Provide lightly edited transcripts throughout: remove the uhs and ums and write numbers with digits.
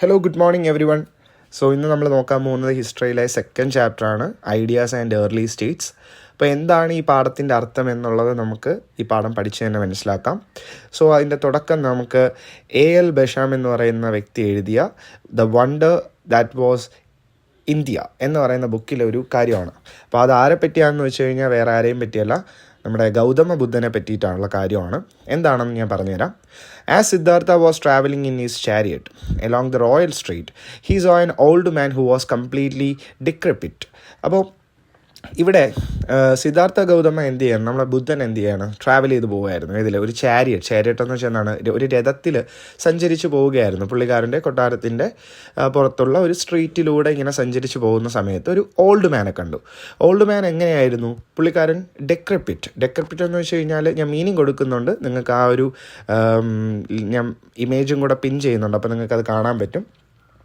Hello good morning everyone. ഇന്ന് നമ്മൾ നോക്കാൻ പോകുന്നത് ഹിസ്റ്ററിയിലെ സെക്കൻഡ് ചാപ്റ്ററാണ്, ഐഡിയാസ് ആൻഡ് ഏർലി സ്റ്റേറ്റ്സ്. അപ്പോൾ എന്താണ് ഈ പാഠത്തിൻ്റെ അർത്ഥം എന്നുള്ളത് നമുക്ക് ഈ പാഠം പഠിച്ച് തന്നെ മനസ്സിലാക്കാം. അതിൻ്റെ തുടക്കം നമുക്ക് A.L. ബഷാം എന്ന് പറയുന്ന വ്യക്തി എഴുതിയ the wonder that was India എന്ന് പറയുന്ന ബുക്കിലെ ഒരു കാര്യമാണ്. അപ്പോൾ അത് ആരെ പറ്റിയാണെന്ന് വെച്ച് കഴിഞ്ഞാൽ വേറെ ആരെയും പറ്റിയല്ല, നമ്മുടെ ഗൗതമ ബുദ്ധനെ പറ്റിയിട്ടുള്ള കാര്യമാണ്. എന്താണെന്ന് ഞാൻ പറഞ്ഞുതരാം. As Siddhartha was traveling in his chariot along the royal street, he saw an old man who was completely decrepit. അപ്പോൾ ഇവിടെ സിദ്ധാർത്ഥ ഗൗതമ എന്ത് ചെയ്യണം, നമ്മളെ ബുദ്ധൻ എന്ത് ചെയ്യണം, ട്രാവൽ ചെയ്ത് പോവുകയായിരുന്നു. ഇതിൽ ഒരു ചാരിയറ്റ് എന്ന് വെച്ചാൽ എന്താണ്, ഒരു രഥത്തിൽ സഞ്ചരിച്ച് പോവുകയായിരുന്നു. പുള്ളിക്കാരൻ്റെ കൊട്ടാരത്തിൻ്റെ പുറത്തുള്ള ഒരു സ്ട്രീറ്റിലൂടെ ഇങ്ങനെ സഞ്ചരിച്ച് പോകുന്ന സമയത്ത് ഒരു ഓൾഡ് മാനെ കണ്ടു. ഓൾഡ് മാൻ എങ്ങനെയായിരുന്നു? പുള്ളിക്കാരൻ ഡെക്രപ്പിറ്റ് എന്ന് വെച്ച് കഴിഞ്ഞാൽ ഞാൻ മീനിങ് കൊടുക്കുന്നുണ്ട്, നിങ്ങൾക്ക് ആ ഒരു ഞാൻ ഇമേജും കൂടെ പിൻ ചെയ്യുന്നുണ്ട്, അപ്പോൾ നിങ്ങൾക്കത് കാണാൻ പറ്റും.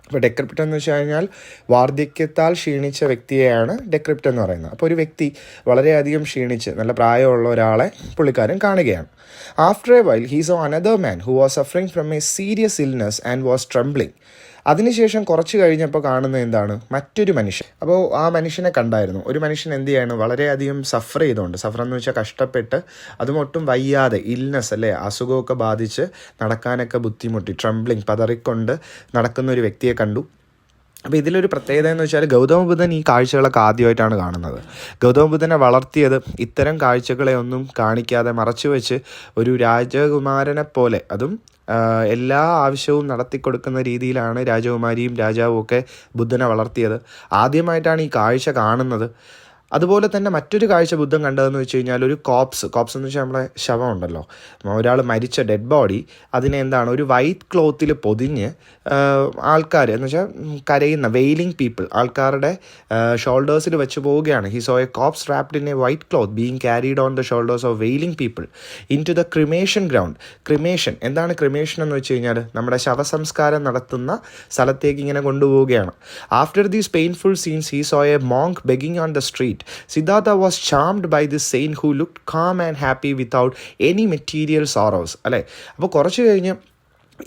അപ്പോൾ ഡെക്രിപ്റ്റ് എന്ന് വെച്ച് കഴിഞ്ഞാൽ വാർദ്ധക്യത്താൽ ക്ഷീണിച്ച വ്യക്തിയെയാണ് ഡെക്രിപ്റ്റ് എന്ന് പറയുന്നത്. അപ്പോൾ ഒരു വ്യക്തി വളരെയധികം ക്ഷീണിച്ച് നല്ല പ്രായമുള്ള ഒരാളെ പുള്ളിക്കാരൻ കാണുകയാണ്. After A while he so another man who was suffering from A serious illness and was trembling. അതിനുശേഷം കുറച്ച് കഴിഞ്ഞപ്പോൾ കാണുന്നത് എന്താണ്, മറ്റൊരു മനുഷ്യൻ. അപ്പോൾ ആ മനുഷ്യനെ കണ്ടായിരുന്നു. ഒരു മനുഷ്യൻ എന്ത് ചെയ്യാണ്, വളരെയധികം സഫർ എന്ന് വെച്ചാൽ കഷ്ടപ്പെട്ട്, അതും ഒട്ടും വയ്യാതെ, ഇൽനെസ് അല്ലേ, അസുഖമൊക്കെ ബാധിച്ച് നടക്കാനൊക്കെ ബുദ്ധിമുട്ടി, ട്രംബ്ലിങ്, പതറിക്കൊണ്ട് നടക്കുന്ന ഒരു വ്യക്തിയെ കണ്ടു. അപ്പോൾ ഇതിലൊരു പ്രത്യേകത എന്ന് വെച്ചാൽ ഗൗതമ ബുദ്ധൻ ഈ കാഴ്ചകളൊക്കെ ആദ്യമായിട്ടാണ് കാണുന്നത്. ഗൗതമ ബുദ്ധനെ വളർത്തിയത് ഇത്തരം കാഴ്ചകളെ ഒന്നും കാണിക്കാതെ മറച്ചു വെച്ച് ഒരു രാജകുമാരനെ പോലെ, അതും എല്ലാ ആവശ്യവും നടത്തിക്കൊടുക്കുന്ന രീതിയിലാണ് രാജകുമാരിയും രാജാവും ഒക്കെ ബുദ്ധനെ വളർത്തിയത്. ആദ്യമായിട്ടാണ് ഈ കാഴ്ച കാണുന്നത്. അതുപോലെ തന്നെ മറ്റൊരു കാഴ്ച ബുദ്ധൻ കണ്ടതെന്ന് വെച്ച് കഴിഞ്ഞാൽ ഒരു കോപ്സ് എന്ന് വെച്ചാൽ നമ്മളെ ശവം ഉണ്ടല്ലോ, ഒരാൾ മരിച്ച ഡെഡ് ബോഡി, അതിനെ എന്താണ് ഒരു വൈറ്റ് ക്ലോത്തിൽ പൊതിഞ്ഞ് ആൾക്കാർ എന്ന് വെച്ചാൽ കരയുന്ന വെയിലിംഗ് പീപ്പിൾ, ആൾക്കാരുടെ ഷോൾഡേഴ്സിൽ വെച്ച് പോവുകയാണ്. He saw a corpse wrapped in a white cloth being carried on the shoulders of wailing people into the cremation ground. Cremation എന്താണ്? ക്രിമേഷൻ എന്ന് വെച്ച് കഴിഞ്ഞാൽ നമ്മുടെ ശവസംസ്കാരം നടത്തുന്ന സ്ഥലത്തേക്ക് ഇങ്ങനെ കൊണ്ടുപോവുകയാണ്. After these painful scenes he saw a monk begging on the street. Siddhartha was charmed by this saint who looked calm and happy without any material sorrows. അല്ലേ? അപ്പോൾ കുറച്ച് കഴിഞ്ഞ്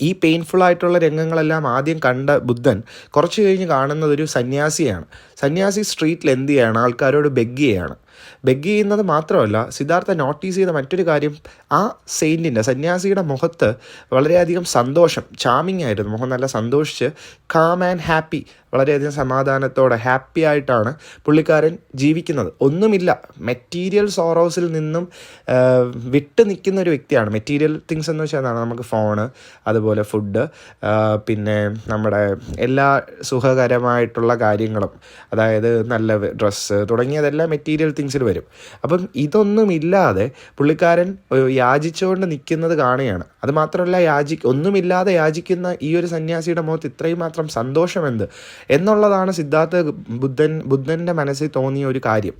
ഈ പെയിൻഫുൾ ആയിട്ടുള്ള രംഗങ്ങളെല്ലാം ആദ്യം കണ്ട ബുദ്ധൻ കുറച്ച് കഴിഞ്ഞ് കാണുന്നത് ഒരു സന്യാസിയാണ്. സന്യാസി സ്ട്രീറ്റിൽ എന്ത് ചെയ്യാണ്, ആൾക്കാരോട് ബെഗ് ചെയ്യുന്നത് മാത്രമല്ല, സിദ്ധാർത്ഥ നോട്ടീസ് ചെയ്ത മറ്റൊരു കാര്യം, ആ സെയിൻറ്റിൻ്റെ, സന്യാസിയുടെ മുഖത്ത് വളരെയധികം സന്തോഷം, ചാമിങ് ആയിരുന്നു മുഖം, നല്ല സന്തോഷിച്ച്, കാം ആൻഡ് ഹാപ്പി, വളരെയധികം സമാധാനത്തോടെ ഹാപ്പി ആയിട്ടാണ് പുള്ളിക്കാരൻ ജീവിക്കുന്നത്. ഒന്നുമില്ല, മെറ്റീരിയൽ സോറോസിൽ നിന്നും വിട്ട് നിൽക്കുന്ന ഒരു വ്യക്തിയാണ്. മെറ്റീരിയൽ തിങ്സ് എന്ന് വെച്ചാൽ എന്താണ്, നമുക്ക് ഫോണ്, അതുപോലെ ഫുഡ്, പിന്നെ നമ്മുടെ എല്ലാ സുഖകരമായിട്ടുള്ള കാര്യങ്ങളും, അതായത് നല്ല ഡ്രസ്സ് തുടങ്ങിയതെല്ലാം മെറ്റീരിയൽ തിങ്സിൽ വരും. അപ്പം ഇതൊന്നുമില്ലാതെ പുള്ളിക്കാരൻ യാചിച്ചുകൊണ്ട് നിൽക്കുന്നത് കാണുകയാണ്. അതുമാത്രമല്ല, ഒന്നുമില്ലാതെ യാചിക്കുന്ന ഈ ഒരു സന്യാസിയുടെ മുഖത്ത് ഇത്രയും മാത്രം സന്തോഷമെന്ത് എന്നുള്ളതാണ് ബുദ്ധൻ്റെ മനസ്സിൽ തോന്നിയ ഒരു കാര്യം.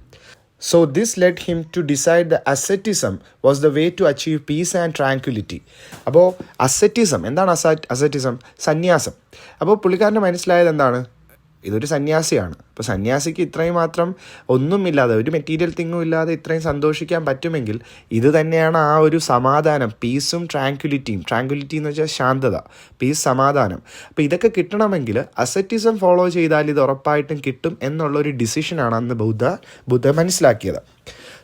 So this led him to decide that asceticism was the way to achieve peace and tranquility. അപ്പോൾ അസെറ്റിസം എന്താണ്? അസെറ്റിസം സന്യാസം. അപ്പോൾ പുള്ളിക്കാരൻ്റെ മനസ്സിലായത് എന്താണ്, ഇതൊരു സന്യാസിയാണ്. അപ്പോൾ സന്യാസിക്ക് ഇത്രയും മാത്രം ഒന്നുമില്ലാതെ, ഒരു മെറ്റീരിയൽ തിങ്ങും ഇല്ലാതെ ഇത്രയും സന്തോഷിക്കാൻ പറ്റുമെങ്കിൽ ഇത് തന്നെയാണ് ആ ഒരു സമാധാനം, പീസും ട്രാങ്ക്വിലിറ്റി എന്ന് വെച്ചാൽ ശാന്തത, പീസ്, സമാധാനം. അപ്പോൾ ഇതൊക്കെ കിട്ടണമെങ്കിൽ അസെറ്റിസം ഫോളോ ചെയ്താൽ ഇത് ഉറപ്പായിട്ടും കിട്ടും എന്നുള്ളൊരു ഡിസിഷനാണ് അന്ന് ബുദ്ധ മനസ്സിലാക്കിയത്.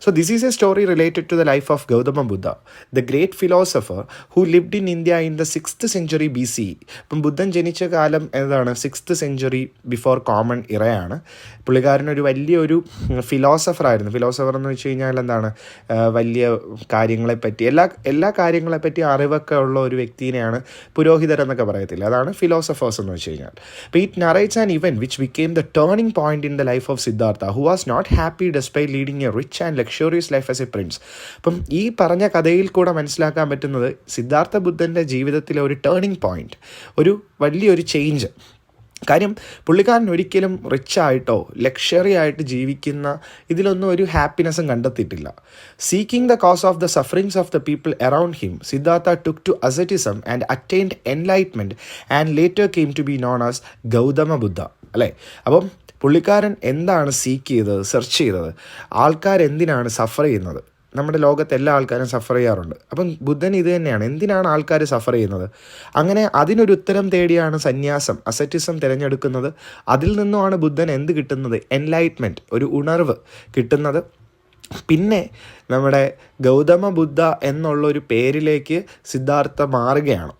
So this is a story related to the life of Gautama Buddha, the great philosopher who lived in India in the 6th century BCE. അപ്പം ബുദ്ധൻ ജനിച്ച കാലം എന്താണ്, 6th century ബിഫോർ കോമൺ ഇറയാണ്. പുള്ളിക്കാരനൊരു വലിയൊരു ഫിലോസഫറായിരുന്നു. ഫിലോസഫർ എന്ന് വെച്ച് കഴിഞ്ഞാൽ എന്താണ്, വലിയ കാര്യങ്ങളെപ്പറ്റി, എല്ലാ കാര്യങ്ങളെപ്പറ്റി അറിവൊക്കെ ഉള്ള ഒരു വ്യക്തിനെയാണ് പുരോഹിതരെന്നൊക്കെ പറയത്തില്ല, അതാണ് ഫിലോസഫേഴ്സ് എന്ന് വെച്ച് കഴിഞ്ഞാൽ. അപ്പോൾ it narrates an event which became the turning point in the life of Siddhartha, who was not happy despite leading a rich and luxurious life as A Prince. അപ്പം ഈ പറഞ്ഞ കഥയിൽ കൂടെ മനസ്സിലാക്കാൻ പറ്റുന്നത് സിദ്ധാർത്ഥ ബുദ്ധൻ്റെ ജീവിതത്തിലെ ഒരു ടേണിംഗ് പോയിന്റ്, ഒരു വലിയൊരു ചേഞ്ച്. കാര്യം പുള്ളിക്കാരൻ ഒരിക്കലും റിച്ചായിട്ടോ ലക്ഷറി ആയിട്ട് ജീവിക്കുന്ന ഇതിലൊന്നും ഒരു ഹാപ്പിനെസ്സും കണ്ടെത്തിയിട്ടില്ല. Seeking the cause of the sufferings of the people around him, Siddhartha took to asceticism and attained enlightenment and later came to be known as Gautama Buddha. അല്ലേ? അപ്പം പുള്ളിക്കാരൻ എന്താണ് സീക്ക് ചെയ്തത്, സെർച്ച് ചെയ്തത്, ആൾക്കാരെന്തിനാണ് സഫർ ചെയ്യുന്നത്, നമ്മുടെ ലോകത്ത് എല്ലാ ആൾക്കാരും സഫർ ചെയ്യാറുണ്ട്. അപ്പം ബുദ്ധൻ ഇത് തന്നെയാണ്, എന്തിനാണ് ആൾക്കാർ സഫർ ചെയ്യുന്നത്? അങ്ങനെ അതിനൊരു ഉത്തരം തേടിയാണ് സന്യാസം, അസറ്റിസം തിരഞ്ഞെടുക്കുന്നത്. അതിൽ നിന്നുമാണ് ബുദ്ധൻ എന്ത് കിട്ടുന്നത്? എൻലൈറ്റ്മെൻറ്റ്, ഒരു ഉണർവ് കിട്ടുന്നത്. പിന്നെ നമ്മുടെ ഗൗതമ ബുദ്ധ എന്നുള്ളൊരു പേരിലേക്ക് സിദ്ധാർത്ഥ മാറുകയാണ്.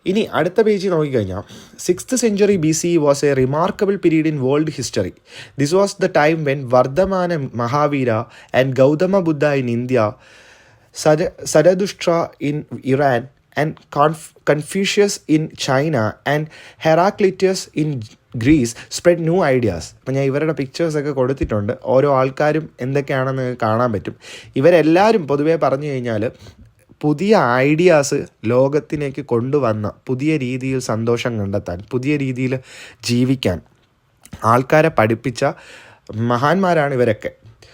ഇനി അടുത്ത പേജ് നോക്കിക്കഴിഞ്ഞാൽ 6th century BC was a remarkable period in world history. This was the time when Vardhamana Mahavira and Gautama Buddha in India, Zarathustra in Iran and Confucius in China and Heraclitus in Greece spread new ideas. അപ്പം ഞാൻ ഇവരുടെ പിക്ചേഴ്സൊക്കെ കൊടുത്തിട്ടുണ്ട്. ഓരോ ആൾക്കാരും എന്തൊക്കെയാണെന്ന് കാണാൻ പറ്റും. ഇവരെല്ലാവരും പൊതുവേ പറഞ്ഞു കഴിഞ്ഞാൽ പുതിയ ഐഡിയാസ് ലോകത്തിലേക്ക് കൊണ്ടുവന്ന, പുതിയ രീതിയിൽ സന്തോഷം കണ്ടെത്താൻ, പുതിയ രീതിയിൽ ജീവിക്കാൻ ആൾക്കാരെ പഠിപ്പിച്ച മഹാന്മാരാണ് ഇവരൊക്കെ.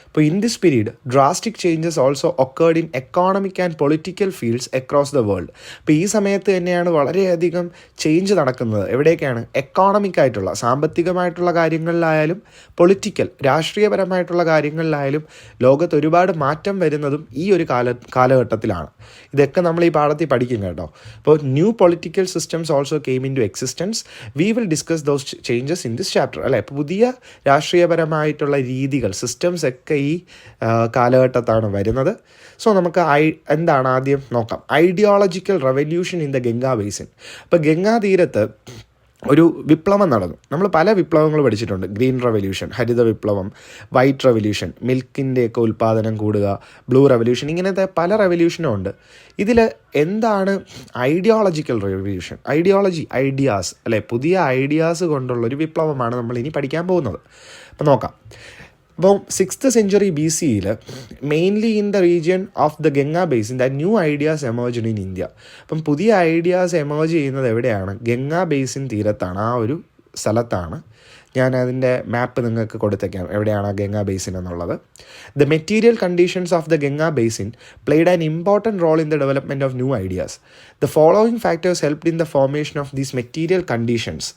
അപ്പോൾ in this period drastic changes also occurred in economic and political fields across the world. അപ്പോൾ ഈ സമയത്ത് തന്നെയാണ് വളരെയധികം ചേഞ്ച് നടക്കുന്നത്. എവിടെയൊക്കെയാണ്? എക്കോണമിക് ആയിട്ടുള്ള, സാമ്പത്തികമായിട്ടുള്ള കാര്യങ്ങളിലായാലും പൊളിറ്റിക്കൽ, രാഷ്ട്രീയപരമായിട്ടുള്ള കാര്യങ്ങളിലായാലും ലോകത്ത് ഒരുപാട് മാറ്റം വരുന്നതും ഈ ഒരു കാലഘട്ടത്തിലാണ്. ഇതൊക്കെ നമ്മൾ ഈ പാഠത്തിൽ പഠിക്കും കേട്ടോ. അപ്പോൾ new political systems also came into existence. We will discuss those changes in this chapter. അല്ലേ, പുതിയ രാഷ്ട്രീയപരമായിട്ടുള്ള രീതികൾ, സിസ്റ്റംസ് ഒക്കെ ഈ കാലഘട്ടത്താണ് വരുന്നത്. സോ നമുക്ക് എന്താണ് ആദ്യം നോക്കാം. Ideological revolution in the Ganga basin. ഇപ്പോൾ ഗംഗാ തീരത്ത് ഒരു വിപ്ലവം നടന്നു. നമ്മൾ പല വിപ്ലവങ്ങൾ പഠിച്ചിട്ടുണ്ട്. ഗ്രീൻ റെവല്യൂഷൻ, ഹരിത വിപ്ലവം, വൈറ്റ് റെവല്യൂഷൻ, മിൽക്കിൻ്റെയൊക്കെ ഉൽപ്പാദനം കൂടുക, ബ്ലൂ റെവല്യൂഷൻ, ഇങ്ങനത്തെ പല റെവല്യൂഷനും ഉണ്ട്. ഇതിൽ എന്താണ് ഐഡിയോളജിക്കൽ റെവല്യൂഷൻ? ഐഡിയാസ് അല്ലേ, പുതിയ ഐഡിയാസ് കൊണ്ടുള്ളൊരു വിപ്ലവമാണ് നമ്മൾ ഇനി പഠിക്കാൻ പോകുന്നത്. അപ്പോൾ നോക്കാം. അപ്പോൾ 6th century BCയിൽ mainly in the region of the Ganga basin that new ideas emerged in India. അപ്പം പുതിയ ഐഡിയാസ് എമേർജ് ചെയ്യുന്നത് എവിടെയാണ്? ഗംഗാ ബേസിൻ തീരത്താണ്, ആ ഒരു സ്ഥലത്താണ്. ഞാൻ അതിൻ്റെ മാപ്പ് നിങ്ങൾക്ക് കൊടുത്തേക്കാം എവിടെയാണ് ഗംഗാ ബേസിൻ എന്നുള്ളത്. The material conditions of the Ganga basin played an important role in the development of new ideas. The following factors helped in the formation of these material conditions: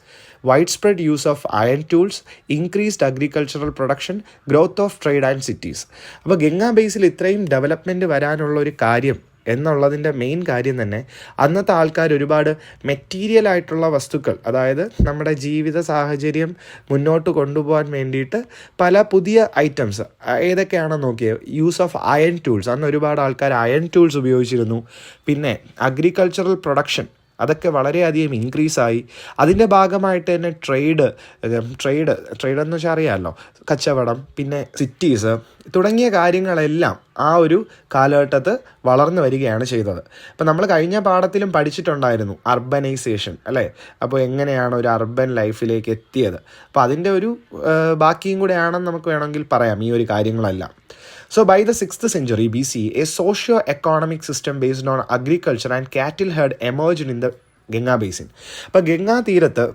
widespread use of iron tools, increased agricultural production, growth of trade and cities. അപ്പോൾ ഗംഗാ ബേസിൽ ഇത്രയും development വരാനുള്ള ഒരു കാര്യം എന്നുള്ളതിൻ്റെ main കാര്യം തന്നെ അന്നത്തെ ആൾക്കാർ ഒരുപാട് മെറ്റീരിയൽ ആയിട്ടുള്ള വസ്തുക്കൾ, അതായത് നമ്മുടെ ജീവിത സാഹചര്യം മുന്നോട്ട് കൊണ്ടുപോകാൻ വേണ്ടിയിട്ട് പല പുതിയ ഐറ്റംസ് ഏതൊക്കെയാണെന്ന് നോക്കിയത്. യൂസ് ഓഫ് അയൺ ടൂൾസ്, അന്ന് ഒരുപാട് ആൾക്കാർ അയൺ ടൂൾസ് ഉപയോഗിച്ചിരുന്നു. പിന്നെ അഗ്രികൾച്ചറൽ പ്രൊഡക്ഷൻ, അതൊക്കെ വളരെയധികം ഇൻക്രീസായി. അതിൻ്റെ ഭാഗമായിട്ട് തന്നെ ട്രേഡ് എന്ന് വെച്ചാൽ അറിയാമല്ലോ, കച്ചവടം, പിന്നെ സിറ്റീസ് തുടങ്ങിയ കാര്യങ്ങളെല്ലാം ആ ഒരു കാലഘട്ടത്ത് വളർന്നു വരികയാണ് ചെയ്തത്. അപ്പോൾ നമ്മൾ കഴിഞ്ഞ പാഠത്തിലും പഠിച്ചിട്ടുണ്ടായിരുന്നു അർബനൈസേഷൻ അല്ലേ. അപ്പോൾ എങ്ങനെയാണ് ഒരു അർബൻ ലൈഫിലേക്ക് എത്തിയത്, അപ്പോൾ അതിൻ്റെ ഒരു ബാക്കിയും കൂടെയാണെന്ന് നമുക്ക് വേണമെങ്കിൽ പറയാം ഈ ഒരു കാര്യങ്ങളെല്ലാം. So by the 6th century BC, a socio-economic system based on agriculture and cattle herd emerged in the Ganga basin. അപ്പോൾ ഗംഗാ തീരത്ത്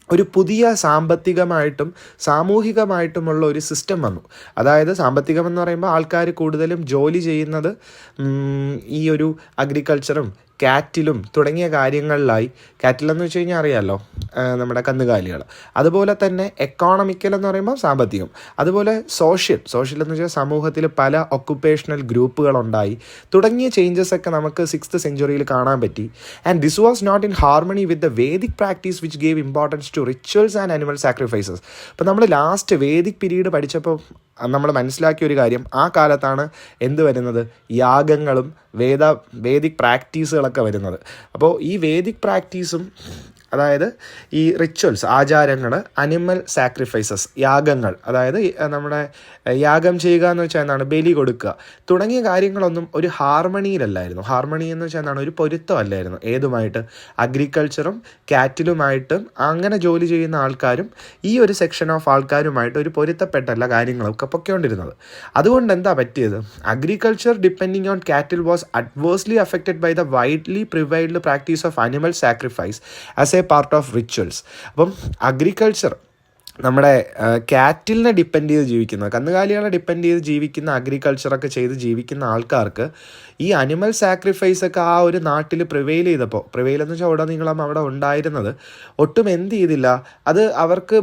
ഒരു പുതിയ സാമ്പത്തികമായിട്ടും സാമൂഹികമായിട്ടുമുള്ള ഒരു സിസ്റ്റം വന്നു. അതായത് സാമ്പത്തികമെന്ന് പറയുമ്പോൾ ആൾക്കാർ കൂടുതലും ജോലി ചെയ്യുന്നത് ഈ ഒരു അഗ്രികൾച്ചറും കാറ്റിലും തുടങ്ങിയ കാര്യങ്ങളിലായി. കാറ്റിലെന്ന് വെച്ച് കഴിഞ്ഞാൽ അറിയാമല്ലോ, നമ്മുടെ കന്നുകാലികൾ. അതുപോലെ തന്നെ എക്കോണമിക്കൽ എന്ന് പറയുമ്പോൾ സാമ്പത്തികം. അതുപോലെ സോഷ്യൽ എന്ന് വെച്ചാൽ സമൂഹത്തിൽ പല ഒക്കുപ്പേഷണൽ ഗ്രൂപ്പുകളുണ്ടായി. തുടങ്ങിയ ചേഞ്ചസ് ഒക്കെ നമുക്ക് 6th century കാണാൻ പറ്റി. And this was not in harmony with the Vedic practice which gave importance to rituals and animal sacrifices. അപ്പോൾ നമ്മൾ ലാസ്റ്റ് വേദിക് പീരീഡ് പഠിച്ചപ്പോൾ നമ്മൾ മനസ്സിലാക്കിയ ഒരു കാര്യം, ആ കാലത്താണ് എന്ത് വരുന്നത്? യാഗങ്ങളും വേദിക് പ്രാക്ടീസുകളൊക്കെ വരുന്നത്. അപ്പോൾ ഈ വേദിക് പ്രാക്ടീസും, അതായത് ഈ റിച്വൽസ്, ആചാരങ്ങൾ, അനിമൽ സാക്രിഫൈസസ്, യാഗങ്ങൾ, അതായത് നമ്മുടെ യാഗം ചെയ്യുക എന്ന് വെച്ചാൽ എന്താണ്? ബലി കൊടുക്കുക തുടങ്ങിയ കാര്യങ്ങളൊന്നും ഒരു ഹാർമണിയിലല്ലായിരുന്നു. ഹാർമണി എന്ന് വെച്ചാൽ എന്താണ്? ഒരു പൊരുത്തമല്ലായിരുന്നു. ഏതുമായിട്ട്? അഗ്രികൾച്ചറും കാറ്റിലുമായിട്ടും അങ്ങനെ ജോലി ചെയ്യുന്ന ആൾക്കാരും ഈ ഒരു സെക്ഷൻ ഓഫ് ആൾക്കാരുമായിട്ട് ഒരു പൊരുത്തപ്പെട്ടല്ല കാര്യങ്ങളൊക്കെ പൊയ്ക്കൊണ്ടിരുന്നത്. അതുകൊണ്ട് എന്താ പറ്റിയത്? Agriculture depending on cattle was adversely affected by the widely prevailed practice of animal sacrifice as a part of rituals. അപ്പം അഗ്രികൾച്ചർ നമ്മുടെ കാറ്റിലിനെ ഡിപ്പെൻഡ് ചെയ്ത് ജീവിക്കുന്ന, കന്നുകാലികളെ ഡിപ്പെൻഡ് ചെയ്ത് ജീവിക്കുന്ന, അഗ്രികൾച്ചറൊക്കെ ചെയ്ത് ജീവിക്കുന്ന ആൾക്കാർക്ക് ഈ അനിമൽ സാക്രിഫൈസൊക്കെ ആ ഒരു നാട്ടിൽ പ്രിവെയിൽ ചെയ്തപ്പോൾ, പ്രിവെയിൽ എന്ന് വെച്ചാൽ ഉടനീളം അവിടെ ഉണ്ടായിരുന്നത്, ഒട്ടും എന്ത് ചെയ്തില്ല, അത് അവർക്ക്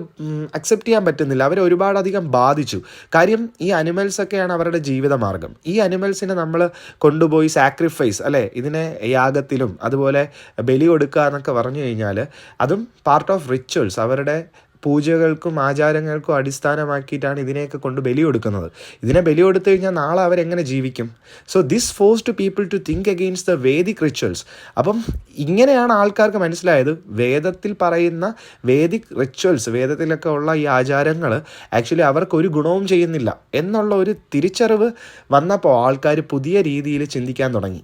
അക്സെപ്റ്റ് ചെയ്യാൻ പറ്റുന്നില്ല. അവരെ ഒരുപാടധികം ബാധിച്ചു. കാര്യം ഈ അനിമൽസൊക്കെയാണ് അവരുടെ ജീവിതമാർഗം. ഈ അനിമൽസിനെ നമ്മൾ കൊണ്ടുപോയി സാക്രിഫൈസ്, അല്ലേ, ഇതിനെ യാഗത്തിലും അതുപോലെ ബലി കൊടുക്കുക എന്നൊക്കെ പറഞ്ഞു കഴിഞ്ഞാൽ അതും പാർട്ട് ഓഫ് റിച്വൽസ്, അവരുടെ പൂജകൾക്കും ആചാരങ്ങൾക്കും അടിസ്ഥാനമാക്കിയിട്ടാണ് ഇതിനെയൊക്കെ കൊണ്ട് ബലി കൊടുക്കുന്നത്. ഇതിനെ ബലി കൊടുത്തു കഴിഞ്ഞാൽ നാളെ അവരെങ്ങനെ ജീവിക്കും? So this forced people to think against the Vedic rituals. അപ്പം ഇങ്ങനെയാണ് ആൾക്കാർക്ക് മനസ്സിലായത്, വേദത്തിൽ പറയുന്ന വേദിക് റിച്വൽസ്, വേദത്തിലൊക്കെ ഉള്ള ഈ ആചാരങ്ങൾ ആക്ച്വലി അവർക്ക് ഒരു ഗുണവും ചെയ്യുന്നില്ല എന്നുള്ള ഒരു തിരിച്ചറിവ് വന്നപ്പോൾ ആൾക്കാർ പുതിയ രീതിയിൽ ചിന്തിക്കാൻ തുടങ്ങി.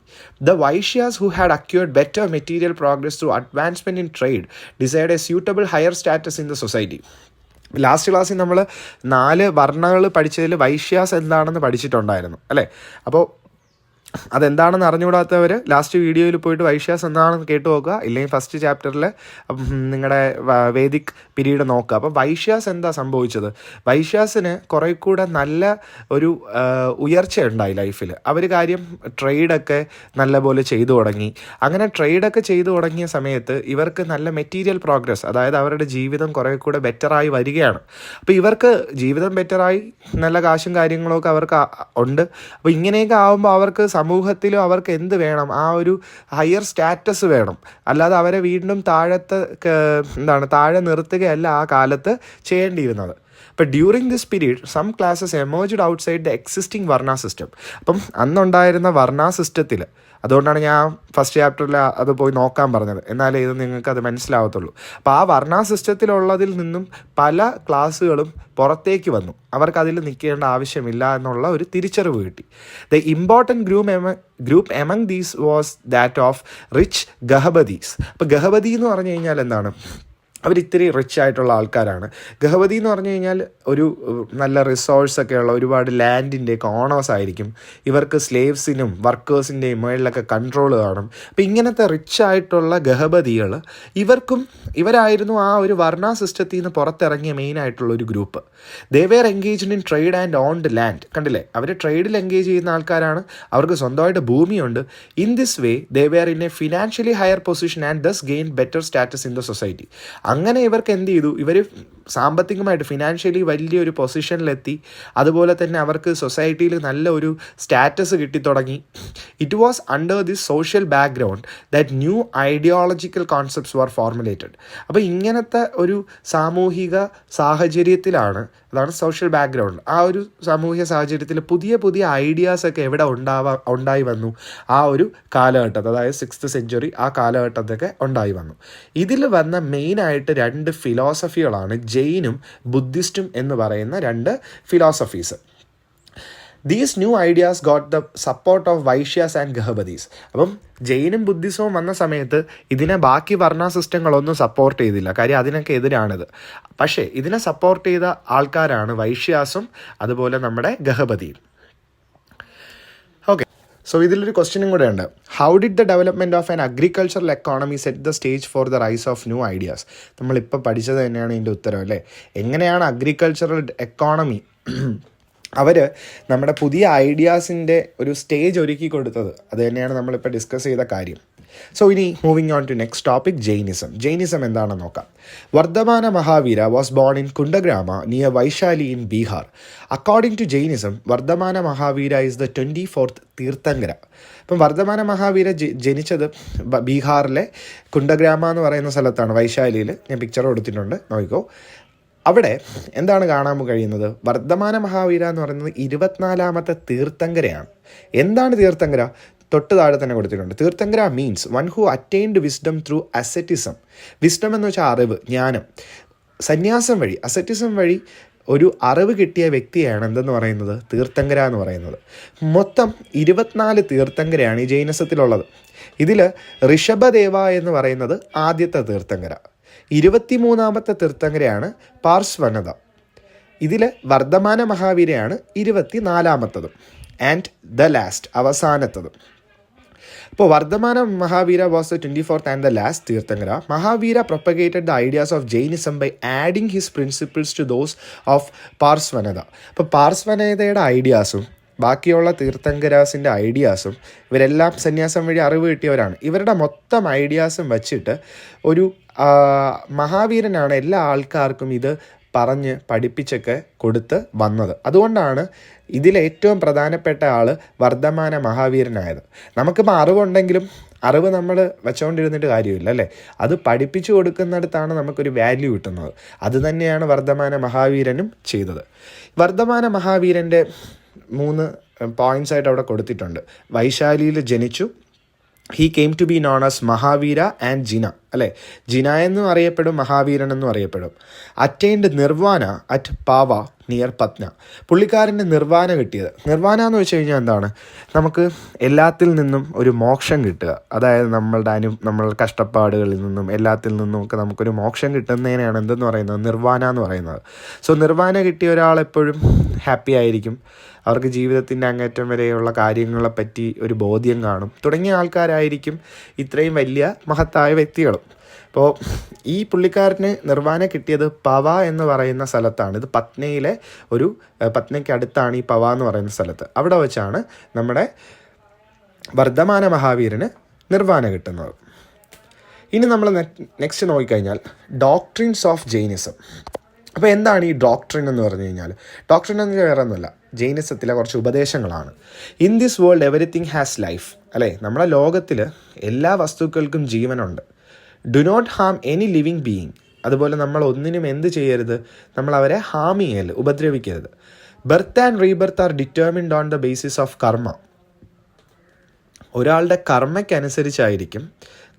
The Vaishyas who had acquired better material progress through advancement in trade decide A suitable higher status in the society. Last ക്ലാസ്സിൽ നമ്മൾ 4 വർണ്ണങ്ങൾ പഠിച്ചതിൽ വൈശ്യാസ് എന്താണെന്ന് പഠിച്ചിട്ടുണ്ടായിരുന്നു, അല്ലേ? അപ്പോൾ അതെന്താണെന്ന് അറിഞ്ഞുകൂടാത്തവർ ലാസ്റ്റ് വീഡിയോയിൽ പോയിട്ട് വൈശ്യാസ് എന്താണെന്ന് കേട്ട് നോക്കുക, ഇല്ലെങ്കിൽ ഫസ്റ്റ് ചാപ്റ്ററിൽ നിങ്ങളുടെ വേദിക് പീരീഡ് നോക്കുക. അപ്പോൾ വൈശ്യാസ് എന്താ സംഭവിച്ചത്? വൈശ്യാസിന് കുറേ കൂടെ നല്ല ഒരു ഉയർച്ച ഉണ്ടായി ലൈഫിൽ. അവർ കാര്യം ട്രേഡൊക്കെ നല്ലപോലെ ചെയ്തു തുടങ്ങി. അങ്ങനെ ട്രേഡൊക്കെ ചെയ്തു തുടങ്ങിയ സമയത്ത് ഇവർക്ക് നല്ല മെറ്റീരിയൽ പ്രോഗ്രസ്, അതായത് അവരുടെ ജീവിതം കുറേ കൂടെ ബെറ്ററായി വരികയാണ്. അപ്പോൾ ഇവർക്ക് ജീവിതം ബെറ്ററായി, നല്ല കാശും കാര്യങ്ങളൊക്കെ അവർക്ക് ഉണ്ട്. അപ്പോൾ ഇങ്ങനെയൊക്കെ ആകുമ്പോൾ അവർക്ക് സമൂഹത്തിലും അവർക്ക് എന്ത് വേണം? ആ ഒരു ഹയർ സ്റ്റാറ്റസ് വേണം. അല്ലാതെ അവരെ വീണ്ടും താഴെ നിർത്തുകയല്ല ആ കാലത്ത് ചെയ്യേണ്ടിയിരുന്നത്. അപ്പോൾ during this period some classes emerged outside the existing varna system. അപ്പം അന്നുണ്ടായിരുന്ന വർണ്ണ സിസ്റ്റത്തിൽ, അതുകൊണ്ടാണ് ഞാൻ ഫസ്റ്റ് ചാപ്റ്ററിൽ അത് പോയി നോക്കാൻ പറഞ്ഞത്, എന്നാലേ ഇത് നിങ്ങൾക്ക് അത് മനസ്സിലാവത്തുള്ളൂ. അപ്പോൾ ആ വർണ്ണ സിസ്റ്റത്തിലുള്ളതിൽ നിന്നും പല ക്ലാസ്സുകളും പുറത്തേക്ക് വന്നു. അവർക്കതിൽ നിൽക്കേണ്ട ആവശ്യമില്ല എന്നുള്ള ഒരു തിരിച്ചറിവ് കിട്ടി. The important group among these was that of rich gahapatis. അപ്പോൾ ഗഹബദി എന്ന് പറഞ്ഞു കഴിഞ്ഞാൽ എന്താണ്? അവരിത്തിരി റിച്ച് ആയിട്ടുള്ള ആൾക്കാരാണ്. ഗഹവതി എന്ന് പറഞ്ഞു കഴിഞ്ഞാൽ ഒരു നല്ല റിസോഴ്സൊക്കെ ഉള്ള ഒരുപാട് ലാൻഡിൻ്റെയൊക്കെ ഓണേഴ്സ് ആയിരിക്കും. ഇവർക്ക് സ്ലേവ്സിനും വർക്കേഴ്സിൻ്റെയും മുകളിലൊക്കെ കൺട്രോൾ കാണും. അപ്പോൾ ഇങ്ങനത്തെ റിച്ച് ആയിട്ടുള്ള ഗഹബദികൾ ഇവരായിരുന്നു ആ ഒരു വർണ്ണ സിസ്റ്റത്തിൽ നിന്ന് പുറത്തിറങ്ങിയ മെയിനായിട്ടുള്ള ഒരു ഗ്രൂപ്പ്. They were engaged in trade and owned land. കണ്ടില്ലേ, അവർ ട്രേഡിൽ എൻഗേജ് ചെയ്യുന്ന ആൾക്കാരാണ്, അവർക്ക് സ്വന്തമായിട്ട് ഭൂമിയുണ്ട്. In this way they were in a financially higher position and thus gain better status in the society. അങ്ങനെ ഇവർക്ക് എന്ത് ചെയ്തു? ഇവർ സാമ്പത്തികമായിട്ട് ഫിനാൻഷ്യലി വലിയൊരു പൊസിഷനിലെത്തി. അതുപോലെ തന്നെ അവർക്ക് സൊസൈറ്റിയിൽ നല്ല ഒരു സ്റ്റാറ്റസ് കിട്ടിത്തുടങ്ങി. It was under this social background that new ideological concepts were formulated. അപ്പോൾ ഇങ്ങനത്തെ ഒരു സാമൂഹിക സാഹചര്യത്തിലാണ്, അതാണ് സോഷ്യൽ ബാക്ക്ഗ്രൗണ്ട്, ആ ഒരു സാമൂഹിക സാഹചര്യത്തിൽ പുതിയ പുതിയ ഐഡിയാസൊക്കെ എവിടെ ഉണ്ടായി വന്നു? ആ ഒരു കാലഘട്ടത്തിൽ, അതായത് 6th century ആ കാലഘട്ടത്തൊക്കെ ഉണ്ടായി വന്നു. ഇതിൽ വന്ന മെയിനായിട്ട് 2 ഫിലോസഫികളാണ്, ജെയിനും ബുദ്ധിസ്റ്റും എന്ന് പറയുന്ന 2 philosophies. These new ideas got the support of Vaishyas and gahapatis. അപ്പം ജെയിനും ബുദ്ധിസവും വന്ന സമയത്ത് ഇതിനെ ബാക്കി വർണ്ണ സിസ്റ്റങ്ങളൊന്നും സപ്പോർട്ട് ചെയ്തില്ല, കാര്യം അതിനൊക്കെ എതിരാണിത്. പക്ഷേ ഇതിനെ സപ്പോർട്ട് ചെയ്ത ആൾക്കാരാണ് വൈശ്യാസും അതുപോലെ നമ്മുടെ ഗഹബദിയും. ഓക്കെ, സോ ഇതിലൊരു ക്വസ്റ്റ്യനും കൂടെ ഉണ്ട്. How did the development of an agricultural economy set the stage for the rise of new ideas? നമ്മളിപ്പോൾ പഠിച്ചത് തന്നെയാണ് ഇതിൻ്റെ ഉത്തരം, അല്ലേ? എങ്ങനെയാണ് അഗ്രികൾച്ചറൽ എക്കോണമി അവർ നമ്മുടെ പുതിയ ഐഡിയാസിൻ്റെ ഒരു സ്റ്റേജ് ഒരുക്കി കൊടുത്തത്? അത് തന്നെയാണ് നമ്മളിപ്പോൾ ഡിസ്കസ് ചെയ്ത കാര്യം. സോ ഇനി moving on to next topic, Jainism. Jainism എന്താണെന്ന് നോക്കാം. Vardhamana Mahavira was born in Kundagrama near Vaishali in Bihar. According to Jainism, Vardhamana Mahavira is the 24th Tirthankara. അപ്പം വർദ്ധമാന മഹാവീര ജനിച്ചത് ബീഹാറിലെ കുണ്ടഗ്രാമ എന്ന് പറയുന്ന സ്ഥലത്താണ്, വൈശാലിയിൽ. ഞാൻ പിക്ചർ കൊടുത്തിട്ടുണ്ട്, നോക്കിക്കോ. അവിടെ എന്താണ് കാണാൻ കഴിയുന്നത്? വർദ്ധമാന മഹാവീര എന്ന് പറയുന്നത് 24ാമത്തെ തീർത്ഥങ്കരയാണ്. എന്താണ് തീർത്ഥങ്കര? തൊട്ട് താഴെ തന്നെ കൊടുത്തിട്ടുണ്ട്. Tirthankara means one who attained wisdom through asceticism. Wisdom എന്ന് വെച്ചാൽ അറിവ്, ജ്ഞാനം. സന്യാസം വഴി, അസെറ്റിസം വഴി ഒരു അറിവ് കിട്ടിയ വ്യക്തിയാണ് എന്തെന്ന് പറയുന്നത്? തീർത്ഥങ്കര എന്ന് പറയുന്നത്. മൊത്തം 24 തീർത്ഥങ്കരയാണ് ഈ ജൈനസത്തിലുള്ളത്. ഇതിൽ ഋഷഭദേവ എന്ന് പറയുന്നത് ആദ്യത്തെ തീർത്ഥങ്കര. 23ാമത്തെ തീർത്ഥങ്കരയാണ് പാർശ്വനത. ഇതിൽ വർദ്ധമാന മഹാവീരയാണ് 24ാമത്തതും ആൻഡ് ദ ലാസ്റ്റ്, അവസാനത്തതും. അപ്പോൾ Vardhamana Mahavira was the 24th and the last Tirthankara. Mahavira propagated the ideas of Jainism by adding his principles to those of Parshvanatha. അപ്പോൾ പാർസ്വനതയുടെ ഐഡിയാസും ബാക്കിയുള്ള തീർത്ഥങ്കരാസിൻ്റെ ഐഡിയാസും ഇവരെല്ലാം സന്യാസം വഴി അറിവ് കിട്ടിയവരാണ്. ഇവരുടെ മൊത്തം ഐഡിയാസും വച്ചിട്ട് ഒരു മഹാവീരനാണ് എല്ലാ ആൾക്കാർക്കും ഇത് പറഞ്ഞ് പഠിപ്പിച്ചൊക്കെ കൊടുത്ത് വന്നത്. അതുകൊണ്ടാണ് ഇതിലേറ്റവും പ്രധാനപ്പെട്ട ആൾ വർദ്ധമാന മഹാവീരനായത്. നമുക്കിപ്പോൾ അറിവുണ്ടെങ്കിലും അറിവ് നമ്മൾ വെച്ചുകൊണ്ടിരുന്നിട്ട് കാര്യമില്ല അല്ലേ, അത് പഠിപ്പിച്ചു കൊടുക്കുന്നിടത്താണ് നമുക്കൊരു വാല്യൂ കിട്ടുന്നത്. അത് തന്നെയാണ് വർദ്ധമാന മഹാവീരനും ചെയ്തത്. വർദ്ധമാന മഹാവീരൻ്റെ 3 പോയിൻറ്റ്സ് ആയിട്ട് അവിടെ കൊടുത്തിട്ടുണ്ട്. വൈശാലിയിൽ ജനിച്ചു. He came to be known as Mahavira and Jina അല്ലേ, ജിന എന്നും അറിയപ്പെടും, മഹാവീരൻ എന്നും അറിയപ്പെടും. Attained nirvana at Pava near Patna. പുള്ളിക്കാരൻ്റെ നിർവാന കിട്ടിയത്. നിർവാന എന്ന് വെച്ച് കഴിഞ്ഞാൽ എന്താണ്, നമുക്ക് എല്ലാത്തിൽ നിന്നും ഒരു മോക്ഷം കിട്ടുക. അതായത് നമ്മളുടെ കഷ്ടപ്പാടുകളിൽ നിന്നും എല്ലാത്തിൽ നിന്നും ഒക്കെ നമുക്കൊരു മോക്ഷം കിട്ടുന്നതിനെയാണ് എന്തെന്ന് പറയുന്നത്, നിർവാന എന്ന് പറയുന്നത്. സോ നിർവാന കിട്ടിയ ഒരാളെപ്പോഴും ഹാപ്പി ആയിരിക്കും. അവർക്ക് ജീവിതത്തിൻ്റെ അങ്ങേറ്റം വരെയുള്ള കാര്യങ്ങളെപ്പറ്റി ഒരു ബോധ്യം കാണും. തുടങ്ങിയ ആൾക്കാരായിരിക്കും ഇത്രയും വലിയ മഹത്തായ വ്യക്തികളും. അപ്പോൾ ഈ പുള്ളിക്കാരന് നിർവാന കിട്ടിയത് പവ എന്ന് പറയുന്ന സ്ഥലത്താണ്. ഇത് പത്നയിലെ പത്നയ്ക്ക് അടുത്താണ് ഈ പവ എന്ന് പറയുന്ന സ്ഥലത്ത്. അവിടെ വെച്ചാണ് നമ്മുടെ വർദ്ധമാന മഹാവീരന് നിർവാന കിട്ടുന്നത്. ഇനി നമ്മൾ നെക്സ്റ്റ് നോക്കിക്കഴിഞ്ഞാൽ ഡോക്ട്രിൻസ് ഓഫ് ജൈനിസം. അപ്പോൾ എന്താണ് ഈ ഡോക്ട്രിൻ എന്ന് പറഞ്ഞു കഴിഞ്ഞാൽ, ഡോക്ട്രിൻ എന്ന് വേറെ ഒന്നുമില്ല, ജൈനിസത്തിലെ കുറച്ച് ഉപദേശങ്ങളാണ്. In this world everything has life അല്ലേ, നമ്മുടെ ലോകത്തിൽ എല്ലാ വസ്തുക്കൾക്കും ജീവനുണ്ട്. Do not harm any living being. അതുപോലെ നമ്മൾ ഒന്നിനും എന്ത് ചെയ്യരുത്, നമ്മൾ അവരെ ഹാം ചെയ്യരുത്, ഉപദ്രവിക്കരുത്. Birth and rebirth are determined on the basis of karma. ഒരാളുടെ കർമ്മയ്ക്കനുസരിച്ചായിരിക്കും,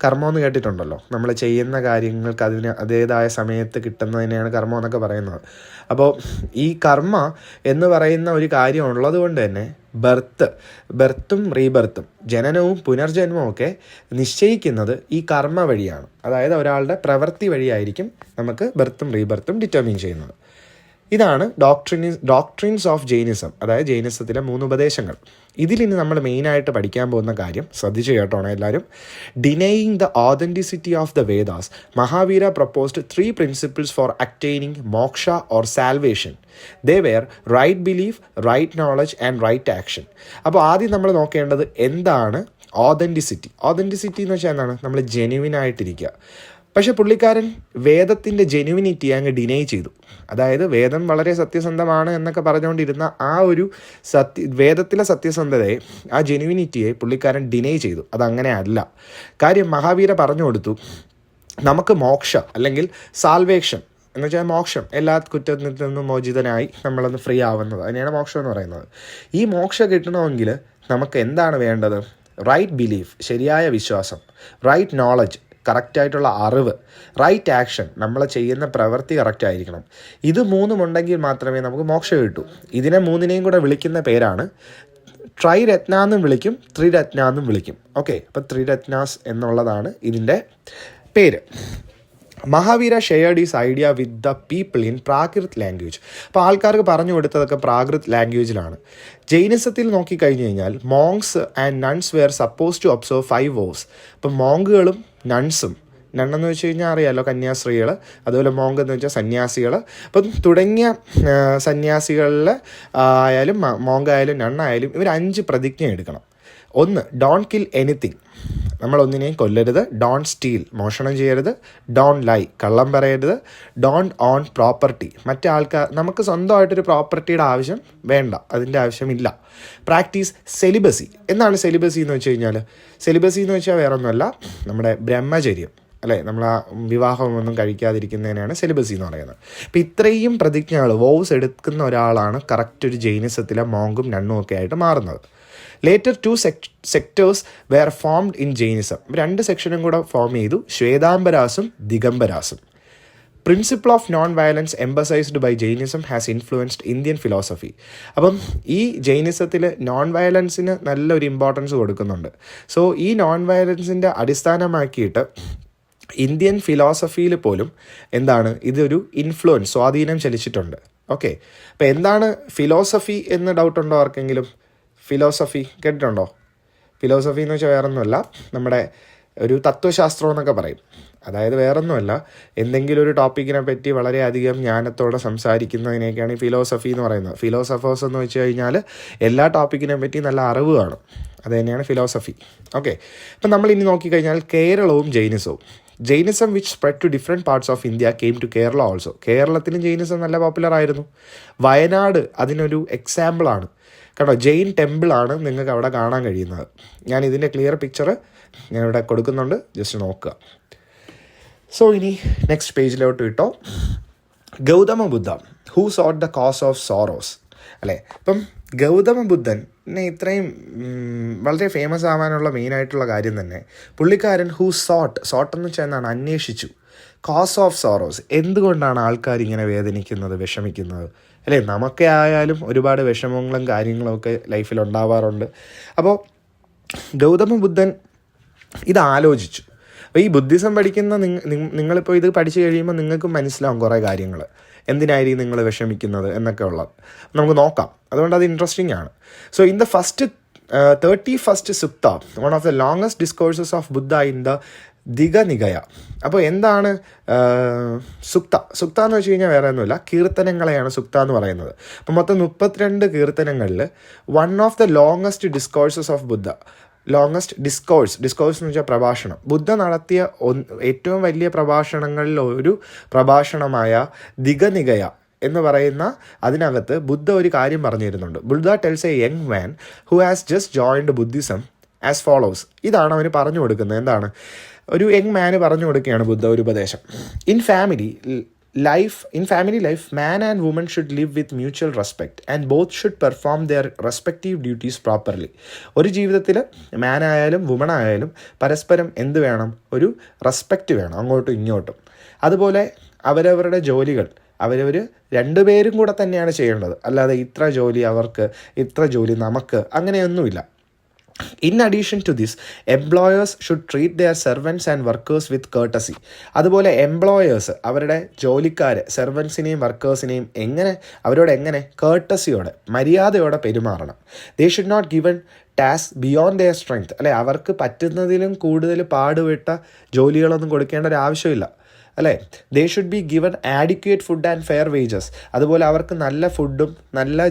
കർമ്മം എന്ന് കേട്ടിട്ടുണ്ടല്ലോ, നമ്മൾ ചെയ്യുന്ന കാര്യങ്ങൾക്ക് അതേതായ സമയത്ത് കിട്ടുന്നതിനെയാണ് കർമ്മം എന്നൊക്കെ പറയുന്നത്. അപ്പോൾ ഈ കർമ്മ എന്ന് പറയുന്ന ഒരു കാര്യം ഉള്ളത് കൊണ്ട് തന്നെ ബർത്തും റീബർത്തും ജനനവും പുനർജന്മവും ഒക്കെ നിശ്ചയിക്കുന്നത് ഈ കർമ്മ വഴിയാണ്. അതായത് ഒരാളുടെ പ്രവൃത്തി വഴിയായിരിക്കും നമുക്ക് ബർത്തും റീബർത്തും ഡിറ്റർമിൻ ചെയ്യുന്നത്. ഇതാണ് ഡോക്ട്രിൻസ് ഓഫ് ജൈനിസം, അതായത് ജൈനിസത്തിലെ 3 ഉപദേശങ്ങൾ. ഇതിലിനി നമ്മൾ മെയിനായിട്ട് പഠിക്കാൻ പോകുന്ന കാര്യം ശ്രദ്ധിച്ചു കേട്ടോണം എല്ലാവരും. Denying the authenticity of the Vedas, Mahavira proposed 3 principles for attaining moksha or salvation. They were right belief, right knowledge and right action. അപ്പോൾ ആദ്യം നമ്മൾ നോക്കേണ്ടത് എന്താണ് ഓതൻറ്റിസിറ്റി. ഓതൻറ്റിസിറ്റി എന്ന് വെച്ചാൽ എന്താണ്, നമ്മൾ ജെന്യുവിനായിട്ടിരിക്കുക. പക്ഷേ പുള്ളിക്കാരൻ വേദത്തിൻ്റെ ജെന്യുവിനിറ്റി അങ്ങ് ഡിനൈ ചെയ്തു. അതായത് വേദം വളരെ സത്യസന്ധമാണ് എന്നൊക്കെ പറഞ്ഞുകൊണ്ടിരുന്ന ആ ഒരു വേദത്തിലെ സത്യസന്ധതയെ, ആ ജെന്യുവിനിറ്റിയെ പുള്ളിക്കാരൻ ഡിനൈ ചെയ്തു. അതങ്ങനെ അല്ല. കാര്യം മഹാവീര പറഞ്ഞു കൊടുത്തു, നമുക്ക് മോക്ഷ അല്ലെങ്കിൽ സാൽവേഷൻ എന്ന് വെച്ചാൽ മോക്ഷം, എല്ലാ കുറ്റത്തിൽ നിന്നും മോചിതനായി നമ്മളൊന്ന് ഫ്രീ ആവുന്നത്, അതിനെയാണ് മോക്ഷം എന്ന് പറയുന്നത്. ഈ മോക്ഷം കിട്ടണമെങ്കിൽ നമുക്ക് എന്താണ് വേണ്ടത്? റൈറ്റ് ബിലീഫ്, ശരിയായ വിശ്വാസം, റൈറ്റ് നോളജ്, കറക്റ്റായിട്ടുള്ള അറിവ്, റൈറ്റ് ആക്ഷൻ, നമ്മൾ ചെയ്യുന്ന പ്രവൃത്തി കറക്റ്റായിരിക്കണം. ഇത് 3 ഉണ്ടെങ്കിൽ മാത്രമേ നമുക്ക് മോക്ഷം കിട്ടൂ. ഇതിനെ 3നെയും കൂടെ വിളിക്കുന്ന പേരാണ് ട്രൈരത്ന എന്നും വിളിക്കും, ത്രിരത്ന എന്നും വിളിക്കും. ഓക്കെ, അപ്പോൾ ത്രിരത്നാസ് എന്നുള്ളതാണ് ഇതിൻ്റെ പേര്. Mahavira shared his idea with the people in Prakrit language. അപ്പോൾ ആൾക്കാർക്ക് പറഞ്ഞു കൊടുത്തതൊക്കെ പ്രാകൃത് ലാംഗ്വേജിലാണ്. ജൈനിസത്തിൽ നോക്കിക്കഴിഞ്ഞ് കഴിഞ്ഞാൽ monks and nuns were suppose to observe 5 vows. ഇപ്പം മോങ്കുകളും നൺസും, നണ്ണെന്ന് വെച്ച് കഴിഞ്ഞാൽ അറിയാമല്ലോ, കന്യാസ്ത്രീകൾ, അതുപോലെ മോങ്ക് എന്ന് വെച്ചാൽ സന്യാസികൾ. അപ്പം തുടങ്ങിയ സന്യാസികളിൽ ആയാലും മോങ്കായാലും നണ്ണായാലും ഇവർ 5 പ്രതിജ്ഞ എടുക്കണം. 1, ഡോണ്ട് കിൽ എനിത്തിങ്, നമ്മളൊന്നിനെയും കൊല്ലരുത്. ഡോണ്ട് സ്റ്റീൽ, മോഷണം ചെയ്യരുത്. ഡോണ്ട് ലൈ, കള്ളം പറയരുത്. ഡോണ്ട് ഓൺ പ്രോപ്പർട്ടി, മറ്റേ ആൾക്കാർ, നമുക്ക് സ്വന്തമായിട്ടൊരു പ്രോപ്പർട്ടിയുടെ ആവശ്യം വേണ്ട, അതിൻ്റെ ആവശ്യമില്ല. Practice celibacy. എന്താണ് സെലിബസി എന്ന് വെച്ച് കഴിഞ്ഞാൽ? സെലിബസി എന്ന് വെച്ചാൽ വേറെ ഒന്നുമല്ല, നമ്മുടെ ബ്രഹ്മചര്യം അല്ലേ, നമ്മൾ ആ വിവാഹമൊന്നും കഴിക്കാതിരിക്കുന്നതിനാണ് സെലിബസി എന്ന് പറയുന്നത്. അപ്പോൾ ഇത്രയും പ്രതിജ്ഞകൾ, വോവ്സ് എടുക്കുന്ന ഒരാളാണ് കറക്റ്റ് ഒരു ജൈനിസത്തിലെ മോങ്കും നണ്ണും ഒക്കെ ആയിട്ട് മാറുന്നത്. Later 2 sectors were formed in Jainism. 2 സെക്ഷനും കൂടെ ഫോം ചെയ്തു, ശ്വേതാംബരാസും ദിഗംബരാസും. Principle of non violence emphasized by Jainism has influenced Indian philosophy. അപ്പം ഈ ജൈനിസത്തിൽ നോൺ വയലൻസിന് നല്ലൊരു ഇമ്പോർട്ടൻസ് കൊടുക്കുന്നുണ്ട്. സോ ഈ നോൺ വയലൻസിൻ്റെ അടിസ്ഥാനമാക്കിയിട്ട് ഇന്ത്യൻ ഫിലോസഫിയിൽ പോലും എന്താണ് ഇതൊരു ഇൻഫ്ലുവൻസ്, സ്വാധീനം ചെലുത്തിയിട്ടുണ്ട്. ഓക്കെ, അപ്പോൾ എന്താണ് ഫിലോസഫി എന്ന് ഡൗട്ട് ഉണ്ടോ ആർക്കെങ്കിലും? ഫിലോസഫി കേട്ടിട്ടുണ്ടോ? ഫിലോസഫി എന്ന് വെച്ചാൽ വേറൊന്നുമല്ല, നമ്മുടെ ഒരു തത്വശാസ്ത്രം എന്നൊക്കെ പറയും. അതായത് വേറൊന്നുമല്ല, എന്തെങ്കിലും ഒരു ടോപ്പിക്കിനെ പറ്റി വളരെയധികം ജ്ഞാനത്തോടെ സംസാരിക്കുന്നതിനേക്കാണ് ഈ ഫിലോസഫി എന്ന് പറയുന്നത്. ഫിലോസഫേഴ്സ് എന്ന് വെച്ച് കഴിഞ്ഞാൽ എല്ലാ ടോപ്പിക്കിനെ പറ്റി നല്ല അറിവ് കാണും, അത് തന്നെയാണ് ഫിലോസഫി. ഓക്കെ, അപ്പം നമ്മൾ ഇനി നോക്കിക്കഴിഞ്ഞാൽ കേരളവും Jainism which spread to different parts of India came to Kerala also. കേരളത്തിലും ജൈനിസം നല്ല പോപ്പുലർ ആയിരുന്നു. വയനാട് അതിനൊരു എക്സാമ്പിളാണ്. കേട്ടോ, ജെയിൻ ടെമ്പിളാണ് നിങ്ങൾക്ക് അവിടെ കാണാൻ കഴിയുന്നത്. ഞാൻ ഇതിൻ്റെ ക്ലിയർ പിക്ചർ ഞാനിവിടെ കൊടുക്കുന്നുണ്ട്, ജസ്റ്റ് നോക്കുക. സോ ഇനി നെക്സ്റ്റ് പേജിലോട്ട് വിട്ടോ. Gautama Buddha who sought the cause of sorrows, അല്ലേ? ഇപ്പം ഗൗതമ ബുദ്ധനെ ഇത്രയും വളരെ ഫേമസ് ആവാനുള്ള മെയിനായിട്ടുള്ള കാര്യം തന്നെ പുള്ളിക്കാരൻ ഹൂ സോട്ട് എന്ന് വെച്ചാൽ എന്താണ്, അന്വേഷിച്ചു. കോസ് ഓഫ് സോറോസ്, എന്തുകൊണ്ടാണ് ആൾക്കാർ ഇങ്ങനെ വേദനിക്കുന്നത്, വിഷമിക്കുന്നത്, അല്ലേ? നമുക്കെ ആയാലും ഒരുപാട് വിഷമങ്ങളും കാര്യങ്ങളും ഒക്കെ ലൈഫിൽ ഉണ്ടാവാറുണ്ട്. അപ്പോൾ ഗൗതമ ബുദ്ധൻ ഇത് ആലോചിച്ചു. അപ്പോൾ ഈ ബുദ്ധിസം പഠിക്കുന്ന നിങ്ങളിപ്പോൾ ഇത് പഠിച്ചു കഴിയുമ്പോൾ നിങ്ങൾക്ക് മനസ്സിലാവും കുറേ കാര്യങ്ങൾ, എന്തിനായിരിക്കും നിങ്ങൾ വിഷമിക്കുന്നത് എന്നൊക്കെ ഉള്ളത് നമുക്ക് നോക്കാം. അതുകൊണ്ട് അത് ഇൻട്രസ്റ്റിംഗ് ആണ്. So in the 31st sukta, one of the longest discourses of Buddha in the Dighanikaya. അപ്പോൾ എന്താണ് സുക്ത എന്ന് വെച്ച് കഴിഞ്ഞാൽ വേറെ ഒന്നുമില്ല, കീർത്തനങ്ങളെയാണ് സുക്ത എന്ന് പറയുന്നത്. അപ്പോൾ മൊത്തം 32 കീർത്തനങ്ങളിൽ one of the longest discourses of Buddha, longest discourse എന്ന് വെച്ചാൽ പ്രഭാഷണം, ബുദ്ധ നടത്തിയ ഏറ്റവും വലിയ പ്രഭാഷണങ്ങളിൽ ഒരു പ്രഭാഷണമായ ദിഗനിഗയ എന്ന് പറയുന്ന അതിനകത്ത് ബുദ്ധ ഒരു കാര്യം പറഞ്ഞിരുന്നുണ്ട്. Buddha tells a young man who has just joined Buddhism as follows. ഇതാണ് അവന് പറഞ്ഞു കൊടുക്കുന്നത്. എന്താണ്? ഒരു യങ് മാന് പറഞ്ഞു കൊടുക്കുകയാണ് ബുദ്ധ ഒരു ഉപദേശം. In family life man and woman should live with mutual respect and both should perform their respective duties properly. ഒരു ജീവിതത്തിൽ മാൻ ആയാലും വുമൺ ആയാലും പരസ്പരം എന്ത് വേണം? ഒരു റെസ്പെക്റ്റ് വേണം, അങ്ങോട്ടും ഇങ്ങോട്ടും. അതുപോലെ അവരവരുടെ ജോലികൾ രണ്ടുപേരും കൂടെ തന്നെയാണ് ചെയ്യേണ്ടത്. അല്ലാതെ ഇത്ര ജോലി അവർക്ക്, ഇത്ര ജോലി നമുക്ക്, അങ്ങനെയൊന്നുമില്ല. In addition to this, employers should treat their servants and workers with courtesy. അതുപോലെ എംപ്ലോയേഴ്സ് അവരുടെ ജോലിക്കാരെ, സെർവൻസിനെയും വർക്കേഴ്സിനെയും അവരോട് എങ്ങനെ കേർട്ടസിയോടെ, മര്യാദയോടെ പെരുമാറണം. They should not given task beyond their strength, അല്ലേ? അവർക്ക് പറ്റുന്നതിലും കൂടുതൽ പാടുപെട്ട ജോലികളൊന്നും കൊടുക്കേണ്ട ഒരു ആവശ്യമില്ല, അല്ലേ? ദേ should be given adequate food and fair wages. അതുപോലെ അവർക്ക് നല്ല ഫുഡും നല്ല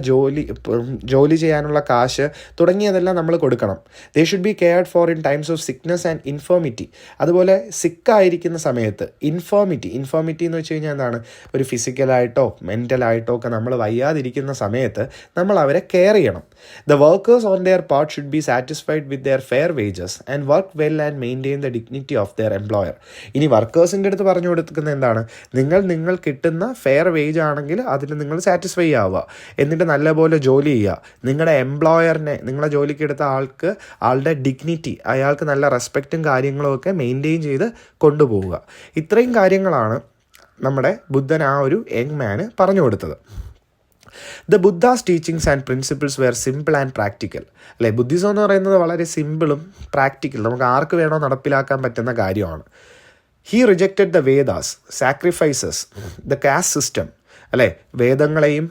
ജോലി ചെയ്യാനുള്ള കാശ് തുടങ്ങിയതെല്ലാം നമ്മൾ കൊടുക്കണം. They should be cared for in times of sickness and infirmity. അതുപോലെ സിക്കായിരിക്കുന്ന സമയത്ത് ഇൻഫോമിറ്റി എന്ന് വെച്ച് കഴിഞ്ഞാൽ എന്താണ്? ഒരു ഫിസിക്കലായിട്ടോ മെൻ്റലായിട്ടോ ഒക്കെ നമ്മൾ വയ്യാതിരിക്കുന്ന സമയത്ത് നമ്മൾ അവരെ കെയർ ചെയ്യണം. The workers on their part should be satisfied with their fair wages and work well and maintain the dignity of their employer. ഇനി വർക്കേഴ്സിൻ്റെ അടുത്ത് പറഞ്ഞു കൊടുക്കുന്നത് എന്താണ്? നിങ്ങൾ കിട്ടുന്ന ഫെയർ വേജ് ആണെങ്കിൽ അതിൽ നിങ്ങൾ സാറ്റിസ്ഫൈ ആവുക, എന്നിട്ട് നല്ലപോലെ ജോലി ചെയ്യുക. നിങ്ങളുടെ എംപ്ലോയറിനെ, നിങ്ങളെ ജോലിക്കെടുത്ത ആളുടെ ഡിഗ്നിറ്റി, അയാൾക്ക് നല്ല റെസ്പെക്റ്റും കാര്യങ്ങളും ഒക്കെ മെയിൻറ്റെയിൻ ചെയ്ത് കൊണ്ടുപോവുക. ഇത്രയും കാര്യങ്ങളാണ് നമ്മുടെ ബുദ്ധൻ ആ ഒരു യങ് മാന് പറഞ്ഞു കൊടുത്തത്. The Buddha's teachings and principles were simple and practical, അല്ലേ? ബുദ്ധിസം എന്ന് പറയുന്നത് വളരെ സിമ്പിളും പ്രാക്ടിക്കൽ, നമുക്ക് ആർക്ക് വേണോ നടപ്പിലാക്കാൻ പറ്റുന്ന കാര്യമാണ്. He rejected the Vedas, sacrifices, the caste system, അല്ലേ? വേദങ്ങളെയും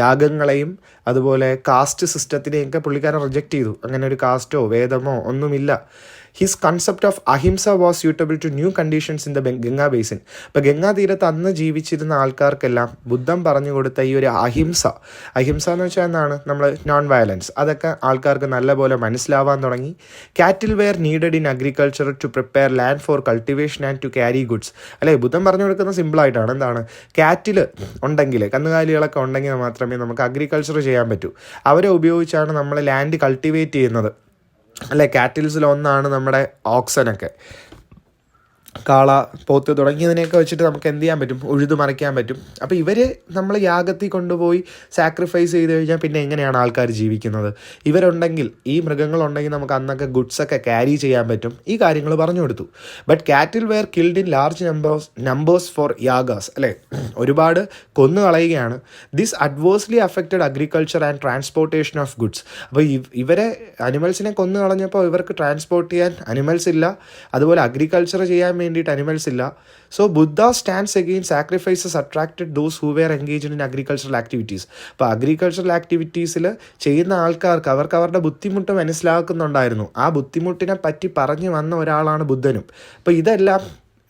യാഗങ്ങളെയും അതുപോലെ കാസ്റ്റ് സിസ്റ്റത്തിനെയൊക്കെ പുള്ളിക്കാരൻ റിജക്റ്റ് ചെയ്തു. അങ്ങനെ ഒരു കാസ്റ്റോ വേദമോ ഒന്നുമില്ല. His concept of ahimsa was suitable to new conditions in the Ganga basin. ഇപ്പോൾ ഗംഗാ തീരത്ത് അന്ന് ജീവിച്ചിരുന്ന ആൾക്കാർക്കെല്ലാം ബുദ്ധൻ പറഞ്ഞു കൊടുത്ത ഈ ഒരു അഹിംസ എന്ന് വെച്ചാൽ എന്താണ്? നമ്മൾ നോൺ വയലൻസ്, അതൊക്കെ ആൾക്കാർക്ക് നല്ലപോലെ മനസ്സിലാവാൻ തുടങ്ങി. Cattle were needed in agriculture to prepare land for cultivation and to carry goods, അല്ലേ? ബുദ്ധൻ പറഞ്ഞു കൊടുക്കുന്നത് സിമ്പിളായിട്ടാണ്. എന്താണ്? കാറ്റിൽ ഉണ്ടെങ്കിൽ, കന്നുകാലികളൊക്കെ ഉണ്ടെങ്കിൽ മാത്രമേ നമുക്ക് അഗ്രികൾച്ചർ ചെയ്യാൻ പറ്റൂ. അവരെ ഉപയോഗിച്ചാണ് നമ്മൾ ലാൻഡ് കൾട്ടിവേറ്റ് ചെയ്യുന്നത്, അല്ലേ? കാറ്റിൽസിലൊന്നാണ് നമ്മുടെ ഓക്സനൊക്കെ, കാള, പോത്ത് തുടങ്ങിയതിനെയൊക്കെ വെച്ചിട്ട് നമുക്ക് എന്ത് ചെയ്യാൻ പറ്റും? ഉഴുതു മറിക്കാൻ പറ്റും. അപ്പോൾ ഇവർ നമ്മൾ യാഗത്തിൽ കൊണ്ടുപോയി സാക്രിഫൈസ് ചെയ്ത് കഴിഞ്ഞാൽ പിന്നെ എങ്ങനെയാണ് ആൾക്കാർ ജീവിക്കുന്നത്? ഇവരുണ്ടെങ്കിൽ, ഈ മൃഗങ്ങളുണ്ടെങ്കിൽ നമുക്ക് അന്നൊക്കെ ഗുഡ്സൊക്കെ ക്യാരി ചെയ്യാൻ പറ്റും. ഈ കാര്യങ്ങൾ പറഞ്ഞു കൊടുത്തു. But cattle were killed in large numbers for yagas, അല്ലേ? ഒരുപാട് കൊന്നു കളയുകയാണ്. This adversely affected agriculture and transportation of goods. അപ്പോൾ ഇവരെ അനിമൽസിനെ കൊന്നു കളഞ്ഞപ്പോൾ ഇവർക്ക് ട്രാൻസ്പോർട്ട് ചെയ്യാൻ അനിമൽസ് ഇല്ല, അതുപോലെ അഗ്രികൾച്ചർ ചെയ്യാൻ വേണ്ടിയിട്ട് അനിമൽസ് ഇല്ല. So Buddha stands again sacrifices attracted those who were engaged in agricultural activities. അപ്പോൾ അഗ്രികൾച്ചറൽ ആക്ടിവിറ്റീസിൽ ചെയ്യുന്ന ആൾക്കാർക്ക് അവരുടെ ബുദ്ധിമുട്ട് മനസ്സിലാക്കുന്നുണ്ടായിരുന്നു. ആ ബുദ്ധിമുട്ടിനെ പറ്റി പറഞ്ഞു വന്ന ഒരാളാണ് ബുദ്ധനും. അപ്പോൾ ഇതെല്ലാം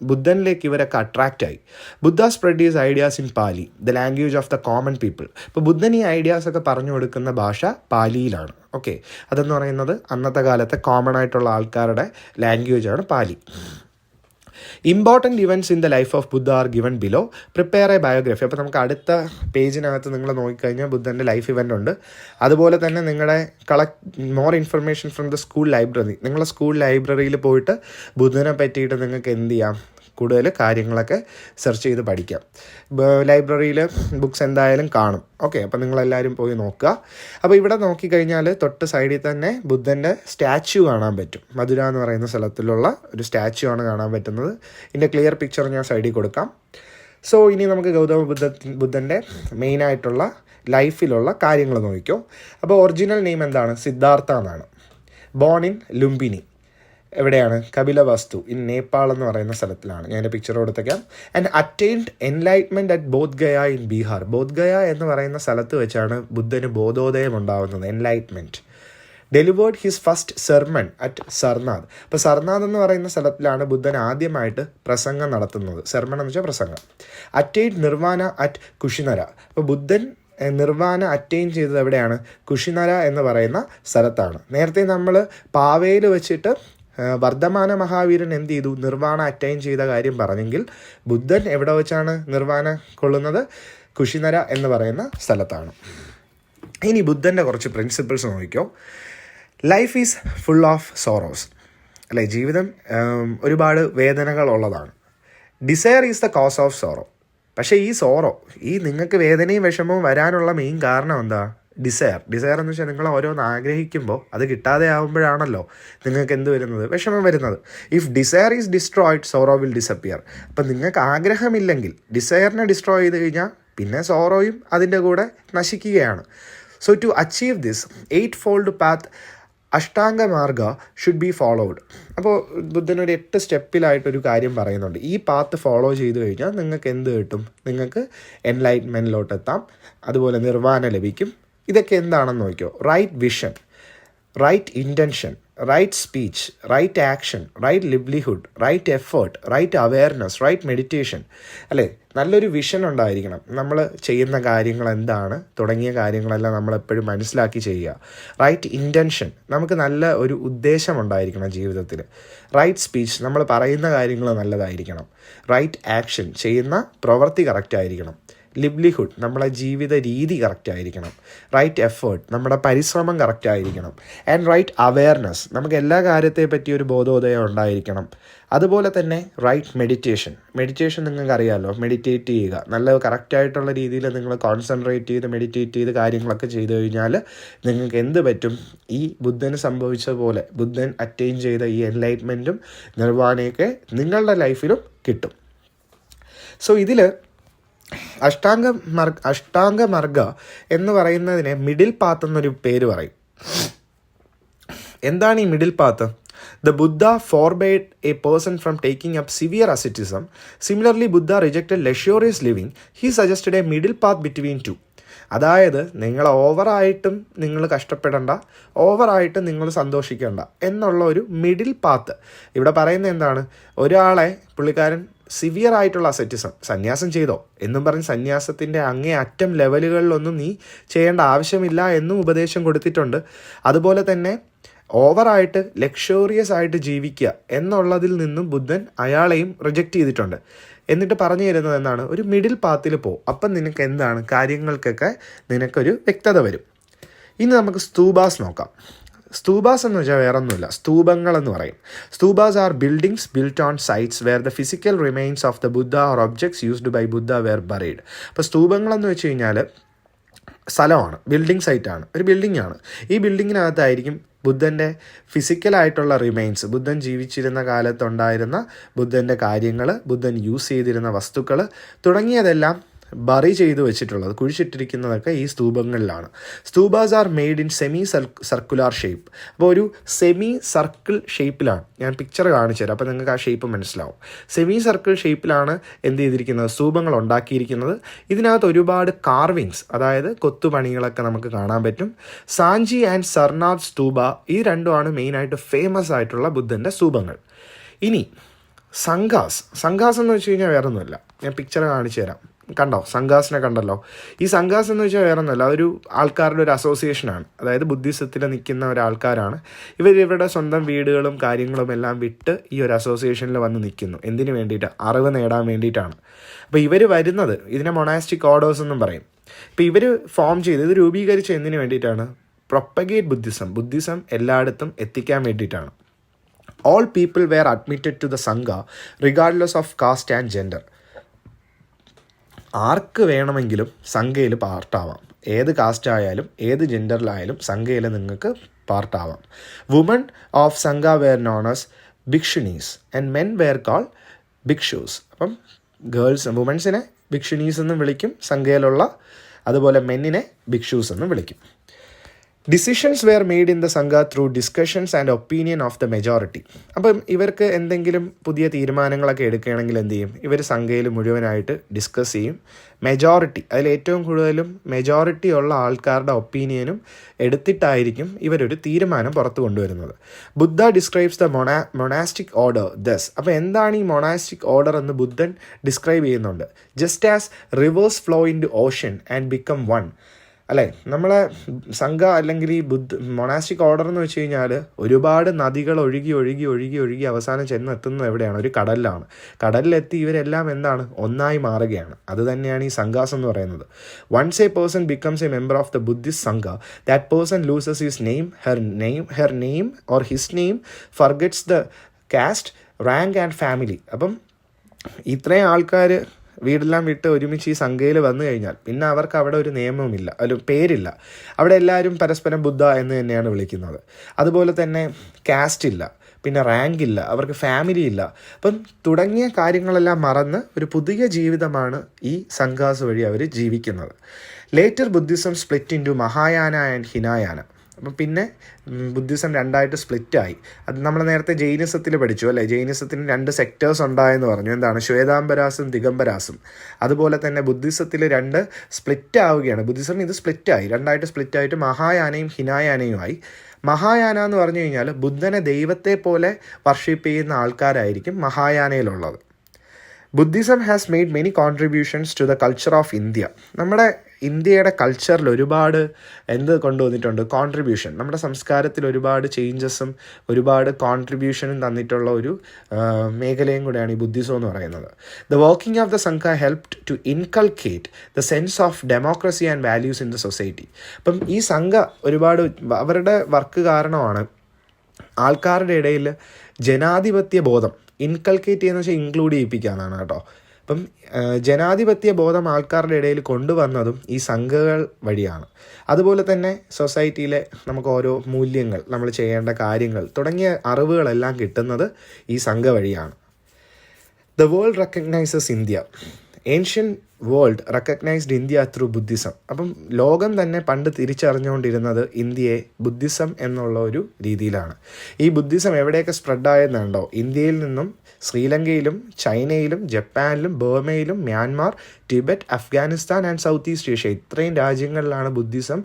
ബുദ്ധനിലേക്ക് ഇവരൊക്കെ അട്രാക്റ്റായി. Buddha spread his ideas in Pali, the language of the common people. ഇപ്പോൾ ബുദ്ധൻ ഈ ഐഡിയാസൊക്കെ പറഞ്ഞു കൊടുക്കുന്ന ഭാഷ പാലിയിലാണ്. ഓക്കെ, അതെന്ന് പറയുന്നത് അന്നത്തെ കാലത്തെ കോമൺ ആയിട്ടുള്ള ആൾക്കാരുടെ ലാംഗ്വേജാണ് Pali. Important events in the life of Buddha are given below. Prepare a biography. അപ്പോൾ നമുക്ക് അടുത്ത പേജിനകത്ത് നിങ്ങൾ നോക്കിക്കഴിഞ്ഞാൽ ബുദ്ധൻ്റെ ലൈഫ് ഇവൻ്റ് ഉണ്ട്. അതുപോലെ തന്നെ നിങ്ങളുടെ more information from the school library. നിങ്ങളുടെ സ്കൂൾ ലൈബ്രറിയിൽ പോയിട്ട് ബുദ്ധനെ പറ്റിയിട്ട് നിങ്ങൾക്ക് എന്ത് ചെയ്യാം, കൂടുതൽ കാര്യങ്ങളൊക്കെ സെർച്ച് ചെയ്ത് പഠിക്കാം. ലൈബ്രറിയിൽ ബുക്സ് എന്തായാലും കാണും. ഓക്കെ, അപ്പോൾ നിങ്ങളെല്ലാവരും പോയി നോക്കുക. അപ്പോൾ ഇവിടെ നോക്കിക്കഴിഞ്ഞാൽ തൊട്ട് സൈഡിൽ തന്നെ ബുദ്ധൻ്റെ സ്റ്റാച്യു കാണാൻ പറ്റും. മധുര എന്ന് പറയുന്ന സ്ഥലത്തിലുള്ള ഒരു സ്റ്റാച്യു ആണ് കാണാൻ പറ്റുന്നത്. ഇതിൻ്റെ ക്ലിയർ പിക്ചർ ഞാൻ സൈഡിൽ കൊടുക്കാം. സോ ഇനി നമുക്ക് ഗൗതമ ബുദ്ധൻ്റെ മെയിനായിട്ടുള്ള ലൈഫിലുള്ള കാര്യങ്ങൾ നോക്കിക്കോ. അപ്പോൾ ഒറിജിനൽ നെയിം എന്താണ്? സിദ്ധാർത്ഥ എന്നാണ്. Born in Lumbini. എവിടെയാണ്? കപിലവസ്തു ഇൻ നേപ്പാൾ എന്ന് പറയുന്ന സ്ഥലത്തിലാണ്. ഞാൻ എൻ്റെ പിക്ചർ കൊടുത്തേക്കാം. And attained enlightenment at Bodh Gaya in Bihar. Bodh Gaya എന്ന് പറയുന്ന സ്ഥലത്ത് വെച്ചാണ് ബുദ്ധന് ബോധോദയം ഉണ്ടാകുന്നത്, enlightenment. Delivered his first sermon at Sarnath. അപ്പോൾ സർനാഥ് എന്ന് പറയുന്ന സ്ഥലത്തിലാണ് ബുദ്ധൻ ആദ്യമായിട്ട് പ്രസംഗം നടത്തുന്നത്. സെർമൺ എന്ന് വെച്ചാൽ പ്രസംഗം. Attained nirvana at Kushinara. അപ്പോൾ ബുദ്ധൻ നിർവാന അറ്റൈൻ ചെയ്തത് എവിടെയാണ്? കുഷിനര എന്ന് പറയുന്ന സ്ഥലത്താണ്. നേരത്തെ നമ്മൾ പാവയിൽ വെച്ചിട്ട് വർദ്ധമാന മഹാവീരൻ എന്ത് ചെയ്തു? നിർവാണ അറ്റൈൻ ചെയ്ത കാര്യം പറഞ്ഞെങ്കിൽ ബുദ്ധൻ എവിടെ വെച്ചാണ് നിർവാണ കൊള്ളുന്നത്? കുഷിനര എന്ന് പറയുന്ന സ്ഥലത്താണ്. ഇനി ബുദ്ധൻ്റെ കുറച്ച് പ്രിൻസിപ്പിൾസ് നോക്കിക്കോ. Life is full of sorrows. അല്ലേ, ജീവിതം ഒരുപാട് വേദനകളുള്ളതാണ്. Desire is the cause of sorrow. പക്ഷേ ഈ സോറോ, ഈ നിങ്ങൾക്ക് വേദനയും വിഷമവും വരാനുള്ള മെയിൻ കാരണം എന്താ? ഡിസയർ എന്ന് വെച്ചാൽ നിങ്ങൾ ഓരോന്ന് ആഗ്രഹിക്കുമ്പോൾ അത് കിട്ടാതെ ആകുമ്പോഴാണല്ലോ നിങ്ങൾക്ക് എന്ത് വരുന്നത്? വിഷമം വരുന്നത്. If desire is destroyed sorrow will disappear. അപ്പം നിങ്ങൾക്ക് ആഗ്രഹമില്ലെങ്കിൽ ഡിസയറിനെ ഡിസ്ട്രോയ് ചെയ്ത് കഴിഞ്ഞാൽ പിന്നെ സോറോയും അതിൻ്റെ കൂടെ നശിക്കുകയാണ്. So to achieve this 8-fold path ashtanga marga should be followed. അപ്പോൾ ബുദ്ധനൊരു 8 സ്റ്റെപ്പിലായിട്ടൊരു കാര്യം പറയുന്നുണ്ട്. ഈ പാത്ത് ഫോളോ ചെയ്ത് കഴിഞ്ഞാൽ നിങ്ങൾക്ക് എന്ത് കിട്ടും? നിങ്ങൾക്ക് എൻലൈറ്റ്മെൻറ്റിലോട്ട് എത്താം, അതുപോലെ നിർവ്വാണ ലഭിക്കും. ഇതൊക്കെ എന്താണെന്ന് നോക്കിയോ. Right vision, right intention, right speech, right action, right livelihood, right effort, right awareness, right meditation. അല്ലേ, നല്ലൊരു വിഷൻ ഉണ്ടായിരിക്കണം. നമ്മൾ ചെയ്യുന്ന കാര്യങ്ങൾ എന്താണ് തുടങ്ങിയ കാര്യങ്ങളെല്ലാം നമ്മളെപ്പോഴും മനസ്സിലാക്കി ചെയ്യുക. റൈറ്റ് ഇൻറ്റൻഷൻ, നമുക്ക് നല്ല ഒരു ഉദ്ദേശം ഉണ്ടായിരിക്കണം ജീവിതത്തിൽ. റൈറ്റ് സ്പീച്ച്, നമ്മൾ പറയുന്ന കാര്യങ്ങൾ നല്ലതായിരിക്കണം. റൈറ്റ് ആക്ഷൻ, ചെയ്യുന്ന പ്രവൃത്തി കറക്റ്റായിരിക്കണം. ലിവ്ലിഹുഡ്, നമ്മളെ ജീവിത രീതി കറക്റ്റായിരിക്കണം. റൈറ്റ് എഫേർട്ട്, നമ്മുടെ പരിശ്രമം കറക്റ്റായിരിക്കണം. ആൻഡ് റൈറ്റ് അവെയർനെസ്, നമുക്ക് എല്ലാ കാര്യത്തെ പറ്റി ഒരു ബോധോദയം ഉണ്ടായിരിക്കണം. അതുപോലെ തന്നെ റൈറ്റ് മെഡിറ്റേഷൻ നിങ്ങൾക്ക് അറിയാമല്ലോ, മെഡിറ്റേറ്റ് ചെയ്യുക. നല്ല കറക്റ്റായിട്ടുള്ള രീതിയിൽ നിങ്ങൾ കോൺസെൻട്രേറ്റ് ചെയ്ത് മെഡിറ്റേറ്റ് ചെയ്ത് കാര്യങ്ങളൊക്കെ ചെയ്തു കഴിഞ്ഞാൽ നിങ്ങൾക്ക് എന്ത് പറ്റും? ഈ ബുദ്ധന് സംഭവിച്ച പോലെ ബുദ്ധൻ അറ്റൈൻ ചെയ്ത ഈ എൻലൈറ്റ്മെൻറ്റും നിർവ്വാണയൊക്കെ നിങ്ങളുടെ ലൈഫിലും കിട്ടും. സോ ഇതിൽ അഷ്ടാംഗമാർഗ എന്ന് പറയുന്നതിനെ മിഡിൽ പാത്ത് എന്നൊരു പേര് പറയും. എന്താണ് ഈ middle path? The Buddha forbade a person from taking up severe asceticism. Similarly, Buddha rejected luxurious living. He suggested a middle path between two. അതായത് നിങ്ങൾ ഓവറായിട്ടും നിങ്ങൾ കഷ്ടപ്പെടേണ്ട, ഓവറായിട്ടും നിങ്ങൾ സന്തോഷിക്കേണ്ട എന്നുള്ള ഒരു മിഡിൽ പാത്ത്. ഇവിടെ പറയുന്നത് എന്താണ്? ഒരാളെ പുള്ളിക്കാരൻ സിവിയർ ആയിട്ടുള്ള അസെറ്റിസം, സന്യാസം ചെയ്തോ എന്നും പറഞ്ഞ് സന്യാസത്തിൻ്റെ അങ്ങേ അറ്റം ലെവലുകളിലൊന്നും നീ ചെയ്യേണ്ട ആവശ്യമില്ല എന്നും ഉപദേശം കൊടുത്തിട്ടുണ്ട്. അതുപോലെ തന്നെ ഓവറായിട്ട് ലക്ഷറിയസ് ആയിട്ട് ജീവിക്കുക എന്നുള്ളതിൽ നിന്നും ബുദ്ധൻ അയാളെയും റിജക്റ്റ് ചെയ്തിട്ടുണ്ട്. എന്നിട്ട് പറഞ്ഞു തരുന്നത് എന്താണ്? ഒരു മിഡിൽ പാത്തിൽ പോ, അപ്പം നിനക്ക് എന്താണ് കാര്യങ്ങൾക്കൊക്കെ നിനക്കൊരു വ്യക്തത വരും. ഇനി നമുക്ക് സ്തൂപാസ് നോക്കാം. സ്തൂപാസ് എന്ന് വെച്ചാൽ വേറെ ഒന്നുമില്ല, സ്തൂപങ്ങൾ എന്ന് പറയും. Stupas are buildings built on sites where the physical remains of the Buddha or objects used by Buddha were buried. അപ്പോൾ സ്തൂപങ്ങളെന്ന് വെച്ച് കഴിഞ്ഞാൽ സ്ഥലമാണ്, ബിൽഡിംഗ് സൈറ്റാണ്, ഒരു ബിൽഡിംഗ് ആണ്. ഈ ബിൽഡിങ്ങിനകത്തായിരിക്കും ബുദ്ധൻ്റെ ഫിസിക്കലായിട്ടുള്ള റിമൈൻസ്, ബുദ്ധൻ ജീവിച്ചിരുന്ന കാലത്തുണ്ടായിരുന്ന ബുദ്ധൻ്റെ കാര്യങ്ങൾ, ബുദ്ധൻ യൂസ് ചെയ്തിരുന്ന വസ്തുക്കൾ തുടങ്ങിയതെല്ലാം ബറി ചെയ്ത് വെച്ചിട്ടുള്ളത്, കുഴിച്ചിട്ടിരിക്കുന്നതൊക്കെ ഈ സ്തൂപങ്ങളിലാണ്. Stupas are made in semi circular shape. അപ്പോൾ ഒരു സെമി സർക്കിൾ ഷേപ്പിലാണ്, ഞാൻ പിക്ചർ കാണിച്ചു തരാം അപ്പോൾ നിങ്ങൾക്ക് ആ ഷേപ്പ് മനസ്സിലാവും. സെമി സർക്കിൾ ഷേപ്പിലാണ് എന്ത് ചെയ്തിരിക്കുന്നത്, സ്തൂപങ്ങൾ ഉണ്ടാക്കിയിരിക്കുന്നത്. ഇതിനകത്ത് ഒരുപാട് കാർവിങ്സ്, അതായത് കൊത്തുപണികളൊക്കെ നമുക്ക് കാണാൻ പറ്റും. സാഞ്ചി ആൻഡ് സർനാഥ് സ്തൂപ, ഈ രണ്ടുമാണ് മെയിനായിട്ട് ഫേമസ് ആയിട്ടുള്ള ബുദ്ധൻ്റെ സ്തൂപങ്ങൾ. ഇനി സംഘാസ് എന്ന് വെച്ച് കഴിഞ്ഞാൽ വേറെ ഒന്നുമില്ല, ഞാൻ പിക്ചർ കാണിച്ചു തരാം. കണ്ടോ, സംഘാസിനെ കണ്ടല്ലോ. ഈ സംഘാസ് എന്ന് വെച്ചാൽ വേറെ ഒന്നുമല്ല, അതൊരു ആൾക്കാരുടെ ഒരു അസോസിയേഷനാണ്. അതായത് ബുദ്ധിസത്തിൽ നിൽക്കുന്ന ഒരാൾക്കാരാണ്. ഇവരുടെ സ്വന്തം വീടുകളും കാര്യങ്ങളും എല്ലാം വിട്ട് ഈ ഒരു അസോസിയേഷനിൽ വന്ന് നിൽക്കുന്നു. എന്തിനു വേണ്ടിയിട്ട്? അറിവ് നേടാൻ വേണ്ടിയിട്ടാണ്. അപ്പോൾ ഇവർ വരുന്നത്, ഇതിനെ മൊണാസ്റ്റിക് ഓർഡേഴ്സ് എന്നും പറയും. ഇപ്പോൾ ഇവർ ഫോം ചെയ്ത് ഇത് രൂപീകരിച്ച എന്തിനു വേണ്ടിയിട്ടാണ്? പ്രൊപ്പഗേറ്റ് ബുദ്ധിസം എല്ലായിടത്തും എത്തിക്കാൻ വേണ്ടിയിട്ടാണ്. All people were admitted to the Sangha regardless of caste and gender. ആർക്ക് വേണമെങ്കിലും സംഘയിൽ പാർട്ടാവാം. ഏത് കാസ്റ്റ് ആയാലും ഏത് ജെൻഡറിലായാലും സംഘയിൽ നിങ്ങൾക്ക് പാർട്ടാവാം. Women of sangha were known as bhikshunis and men were call bhikshus. അപ്പം വുമൻസിനെ ഭിക്ഷുണീസ് എന്നും വിളിക്കും സംഘയിലുള്ള, അതുപോലെ മെന്നിനെ ഭിക്ഷൂസ് എന്നും വിളിക്കും. Decisions were made in the sangha through discussions and opinion of the majority. അപ്പം ഇവർക്ക് എന്തെങ്കിലും പുതിയ തീരുമാനങ്ങളൊക്കെ എടുക്കുകയാണെങ്കിൽ എന്ത് ചെയ്യും? ഇവർ സംഘയിൽ മുഴുവനായിട്ട് ഡിസ്കസ് ചെയ്യും. മെജോറിറ്റി, അതിൽ ഏറ്റവും കൂടുതലും മെജോറിറ്റി ഉള്ള ആൾക്കാരുടെ ഒപ്പീനിയനും എടുത്തിട്ടായിരിക്കും ഇവരൊരു തീരുമാനം പുറത്തു കൊണ്ടുവരുന്നത്. Buddha describes the monastic order thus. അപ്പോൾ എന്താണ് ഈ മൊണാസ്റ്റിക് ഓർഡർ എന്ന് ബുദ്ധൻ ഡിസ്ക്രൈബ് ചെയ്യുന്നുണ്ട്. Just as rivers flow into ocean and become one. അല്ലേ, നമ്മളെ സംഘ അല്ലെങ്കിൽ ഈ മൊണാസ്റ്റിക് ഓർഡർ എന്ന് വെച്ച് കഴിഞ്ഞാൽ ഒരുപാട് നദികൾ ഒഴുകി അവസാനം ചെന്നെത്തുന്നത് എവിടെയാണ്? ഒരു കടലിലാണ്. കടലിലെത്തി ഇവരെല്ലാം എന്താണ്? ഒന്നായി മാറുകയാണ്. അത് തന്നെയാണ് ഈ സംഘാസ് എന്ന് പറയുന്നത്. Once a person becomes a member of the Buddhist sangha, that person loses his name, her name or his name, forgets the caste, rank and family. അപ്പം ഇത്രയും ആൾക്കാർ വീടെല്ലാം വിട്ട് ഒരുമിച്ച് ഈ സംഘയിൽ വന്നു കഴിഞ്ഞാൽ പിന്നെ അവർക്ക് അവിടെ ഒരു നിയമവുമില്ല, ഒരു പേരില്ല. അവിടെ എല്ലാവരും പരസ്പരം ബുദ്ധ എന്ന് തന്നെയാണ് വിളിക്കുന്നത്. അതുപോലെ തന്നെ കാസ്റ്റ് ഇല്ല, പിന്നെ റാങ്ക് ഇല്ല, അവർക്ക് ഫാമിലി ഇല്ല. അപ്പം തുടങ്ങിയ കാര്യങ്ങളെല്ലാം മറന്ന് ഒരു പുതിയ ജീവിതമാണ് ഈ സംഘാസ് വഴി അവർ ജീവിക്കുന്നത്. Later Buddhism split into Mahayana and Hinayana. അപ്പം പിന്നെ ബുദ്ധിസം രണ്ടായിട്ട് സ്പ്ലിറ്റായി. അത് നമ്മൾ നേരത്തെ ജൈനിസത്തിൽ പഠിച്ചു അല്ലേ? ജൈനിസത്തിന് 2 സെക്ടേഴ്സ് ഉണ്ടായെന്ന് പറഞ്ഞു. എന്താണ്? ശ്വേതാംബരാസും ദിഗംബരാസും. അതുപോലെ തന്നെ ബുദ്ധിസത്തിൽ 2 സ്പ്ലിറ്റ് ആവുകയാണ്. ബുദ്ധിസം ഇത് സ്പ്ലിറ്റായി, രണ്ടായിട്ട് സ്പ്ലിറ്റായിട്ട് മഹായാനയും ഹിനായാനയുമായി. മഹായാന എന്ന് പറഞ്ഞു കഴിഞ്ഞാൽ ബുദ്ധനെ ദൈവത്തെ പോലെ വർഷിപ്പ് ചെയ്യുന്ന ആൾക്കാരായിരിക്കും മഹായാനയിലുള്ളത്. Buddhism has made many contributions to the culture of India. നമ്മുടെ ഇന്ത്യയുടെ കൾച്ചറിൽ ഒരുപാട് കൊണ്ടുവന്നിട്ടുണ്ട്? കോൺട്രിബ്യൂഷൻ. നമ്മുടെ സംസ്കാരത്തിൽ ഒരുപാട് ചേഞ്ചസും ഒരുപാട് കോൺട്രിബ്യൂഷനും തന്നിട്ടുള്ള ഒരു മേഖലയും കൂടെയാണ് ഈ ബുദ്ധിസം എന്ന് പറയുന്നത്. The working of the sangha helped to inculcate the sense of democracy and values in the society. അപ്പം ഈ സംഘ ഒരുപാട് അവരുടെ വർക്ക് കാരണമാണ് ആൾക്കാരുടെ ഇടയിൽ ജനാധിപത്യ ബോധം ഇൻകൾക്കേറ്റ് ചെയ്യുന്ന വെച്ചാൽ ഇൻക്ലൂഡ് ചെയ്യിപ്പിക്കാനാണ് കേട്ടോ. അപ്പം ജനാധിപത്യ ബോധം ആൾക്കാരുടെ ഇടയിൽ കൊണ്ടുവന്നതും ഈ സംഘങ്ങൾ വഴിയാണ്. അതുപോലെ തന്നെ സൊസൈറ്റിയിലെ നമുക്ക് ഓരോ മൂല്യങ്ങൾ, നമ്മൾ ചെയ്യേണ്ട കാര്യങ്ങൾ തുടങ്ങിയ അറിവുകളെല്ലാം കിട്ടുന്നത് ഈ സംഘ വഴിയാണ്. The world recognises India. Ancient world recognised India through Buddhism. അപ്പം ലോകം തന്നെ പണ്ട് തിരിച്ചറിഞ്ഞുകൊണ്ടിരുന്നത് ഇന്ത്യയെ ബുദ്ധിസം എന്നുള്ള ഒരു രീതിയിലാണ്. ഈ ബുദ്ധിസം എവിടെയൊക്കെ സ്പ്രെഡായെന്നുണ്ടോ? ഇന്ത്യയിൽ നിന്നും ശ്രീലങ്കയിലും ചൈനയിലും ജപ്പാനിലും ബർമയിലും Myanmar, Tibet, Afghanistan and South East Asia, ഇത്രയും രാജ്യങ്ങളിലാണ് ബുദ്ധിസം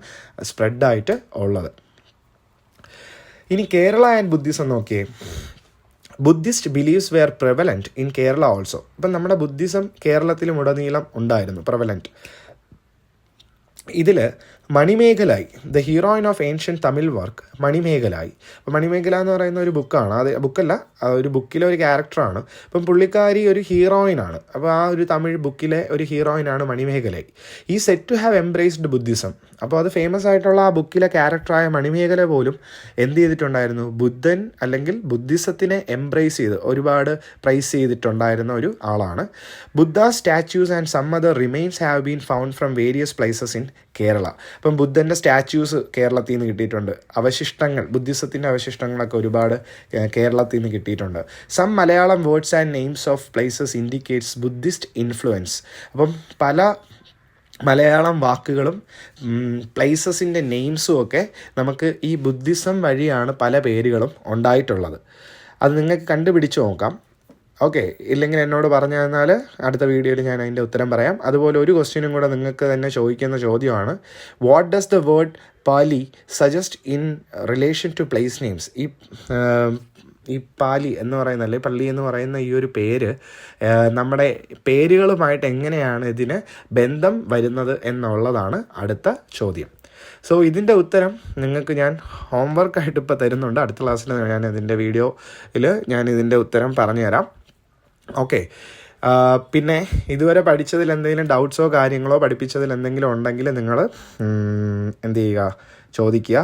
സ്പ്രെഡായിട്ട് ഉള്ളത്. ഇനി കേരള ആൻഡ് ബുദ്ധിസം നോക്കിയേ. Buddhist believes were prevalent in Kerala also. അപ്പം നമ്മുടെ ബുദ്ധിസം കേരളത്തിലും ഉടനീളം ഉണ്ടായിരുന്നു, പ്രെവലൻറ്റ്. ഇതിൽ Manimekalai, the heroine of ancient Tamil work Manimekalai. അപ്പം മണിമേഖല എന്ന് പറയുന്ന ഒരു ബുക്കാണ്, അത് ബുക്കല്ല, ഒരു ബുക്കിലെ ഒരു ക്യാരക്ടറാണ്. അപ്പം പുള്ളിക്കാരി ഒരു ഹീറോയിനാണ്. അപ്പോൾ ആ ഒരു തമിഴ് ബുക്കിലെ ഒരു ഹീറോയിനാണ് മണിമേഖലായി. ഈ said to have embraced Buddhism. അപ്പോൾ അത് ഫേമസ് ആയിട്ടുള്ള ആ ബുക്കിലെ ക്യാരക്ടറായ മണിമേഖല പോലും എന്ത് ചെയ്തിട്ടുണ്ടായിരുന്നു? ബുദ്ധൻ അല്ലെങ്കിൽ ബുദ്ധിസത്തിനെ എംബ്രേസ് ചെയ്ത് ഒരുപാട് പ്രൈസ് ചെയ്തിട്ടുണ്ടായിരുന്ന ഒരു ആളാണ്. Buddha statues and some other remains have been found from various places in Kerala. അപ്പം ബുദ്ധൻ്റെ സ്റ്റാച്യൂസ് കേരളത്തിൽ നിന്ന് കിട്ടിയിട്ടുണ്ട്. അവശിഷ്ടങ്ങൾ, ബുദ്ധിസത്തിൻ്റെ അവശിഷ്ടങ്ങളൊക്കെ ഒരുപാട് കേരളത്തിൽ നിന്ന് കിട്ടിയിട്ടുണ്ട്. Some Malayalam words and names of places indicates Buddhist influence. അപ്പം പല മലയാളം വാക്കുകളും പ്ലേസസിൻ്റെ നെയിംസും ഒക്കെ നമുക്ക് ഈ ബുദ്ധിസം വഴിയാണ് പല പേരുകളും ഉണ്ടായിട്ടുള്ളത്. അത് നിങ്ങൾക്ക് കണ്ടുപിടിച്ച് നോക്കാം. ഓക്കെ, ഇല്ലെങ്കിൽ എന്നോട് പറഞ്ഞു തന്നാൽ അടുത്ത വീഡിയോയിൽ ഞാൻ അതിൻ്റെ ഉത്തരം പറയാം. അതുപോലെ ഒരു ക്വസ്റ്റ്യനും കൂടെ നിങ്ങൾക്ക് തന്നെ ചോദിക്കുന്ന ചോദ്യമാണ്, what does the word Pali suggest in relation to place names? ഈ പാലി എന്ന് പറയുന്ന, അല്ലെങ്കിൽ പള്ളി എന്ന് പറയുന്ന ഈ ഒരു പേര് നമ്മുടെ പേരുകളുമായിട്ട് എങ്ങനെയാണ് ഇതിന് ബന്ധം വരുന്നത് എന്നുള്ളതാണ് അടുത്ത ചോദ്യം. സോ ഇതിൻ്റെ ഉത്തരം നിങ്ങൾക്ക് ഞാൻ ഹോംവർക്കായിട്ട് ഇപ്പോൾ തരുന്നുണ്ട്. അടുത്ത ക്ലാസ്സിൽ ഞാൻ ഇതിൻ്റെ വീഡിയോയിൽ ഞാൻ ഇതിൻ്റെ ഉത്തരം പറഞ്ഞു തരാം. ഓക്കെ, പിന്നെ ഇതുവരെ പഠിച്ചതിൽ എന്തെങ്കിലും ഡൗട്ട്സോ കാര്യങ്ങളോ പഠിപ്പിച്ചതിൽ എന്തെങ്കിലും ഉണ്ടെങ്കിൽ നിങ്ങൾ എന്ത് ചെയ്യുക, ചോദിക്കുക,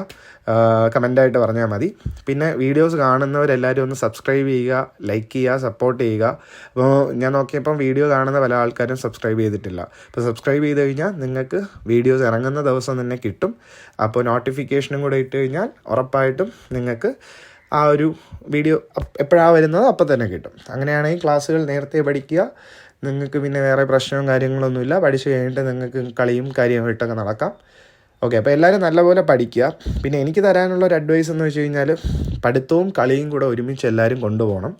കമൻ്റായിട്ട് പറഞ്ഞാൽ മതി. പിന്നെ വീഡിയോസ് കാണുന്നവരെല്ലാവരും ഒന്ന് സബ്സ്ക്രൈബ് ചെയ്യുക, ലൈക്ക് ചെയ്യുക, സപ്പോർട്ട് ചെയ്യുക. അപ്പോൾ ഞാൻ നോക്കിയപ്പം വീഡിയോ കാണുന്ന പല ആൾക്കാരും സബ്സ്ക്രൈബ് ചെയ്തിട്ടില്ല. അപ്പോൾ സബ്സ്ക്രൈബ് ചെയ്ത് കഴിഞ്ഞാൽ നിങ്ങൾക്ക് വീഡിയോസ് ഇറങ്ങുന്ന ദിവസം തന്നെ കിട്ടും. അപ്പോൾ നോട്ടിഫിക്കേഷനും കൂടെ ഇട്ട് കഴിഞ്ഞാൽ ഉറപ്പായിട്ടും നിങ്ങൾക്ക് ആ ഒരു വീഡിയോ എപ്പോഴാണ് വരുന്നത് അപ്പോൾ തന്നെ കിട്ടും. അങ്ങനെയാണെങ്കിൽ ക്ലാസ്സുകൾ നേരത്തെ പഠിക്കുക. നിങ്ങൾക്ക് പിന്നെ വേറെ പ്രശ്നവും കാര്യങ്ങളൊന്നുമില്ല. പഠിച്ചു കഴിഞ്ഞിട്ട് നിങ്ങൾക്ക് കളിയും കാര്യമായിട്ടൊക്കെ നടക്കാം. ഓക്കെ, അപ്പോൾ എല്ലാവരും നല്ലപോലെ പഠിക്കുക. പിന്നെ എനിക്ക് തരാനുള്ള ഒരു അഡ്വൈസ് എന്ന് വെച്ച് കഴിഞ്ഞാൽ, പഠിത്തവും കളിയും കൂടെ ഒരുമിച്ച് എല്ലാവരും കൊണ്ടുപോകണം.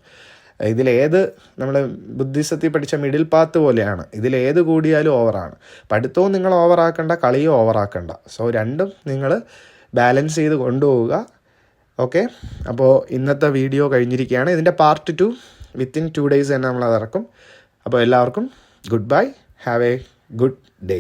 ഇതിലേത് നമ്മൾ ബുദ്ധിസത്തിൽ പഠിച്ച മിഡിൽ പാത്ത് പോലെയാണ്. ഇതിലേത് കൂടിയാലും ഓവറാണ്. പഠിത്തവും നിങ്ങൾ ഓവറാക്കണ്ട, കളിയും ഓവറാക്കണ്ട. സോ രണ്ടും നിങ്ങൾ ബാലൻസ് ചെയ്ത് കൊണ്ടുപോവുക. ഓക്കെ, അപ്പോൾ ഇന്നത്തെ വീഡിയോ കഴിഞ്ഞിരിക്കുകയാണ്. ഇതിൻ്റെ പാർട്ട് 2 വിത്തിൻ 2 days തന്നെ നമ്മളത് ഇറക്കും. അപ്പോൾ എല്ലാവർക്കും good bye, have A good day.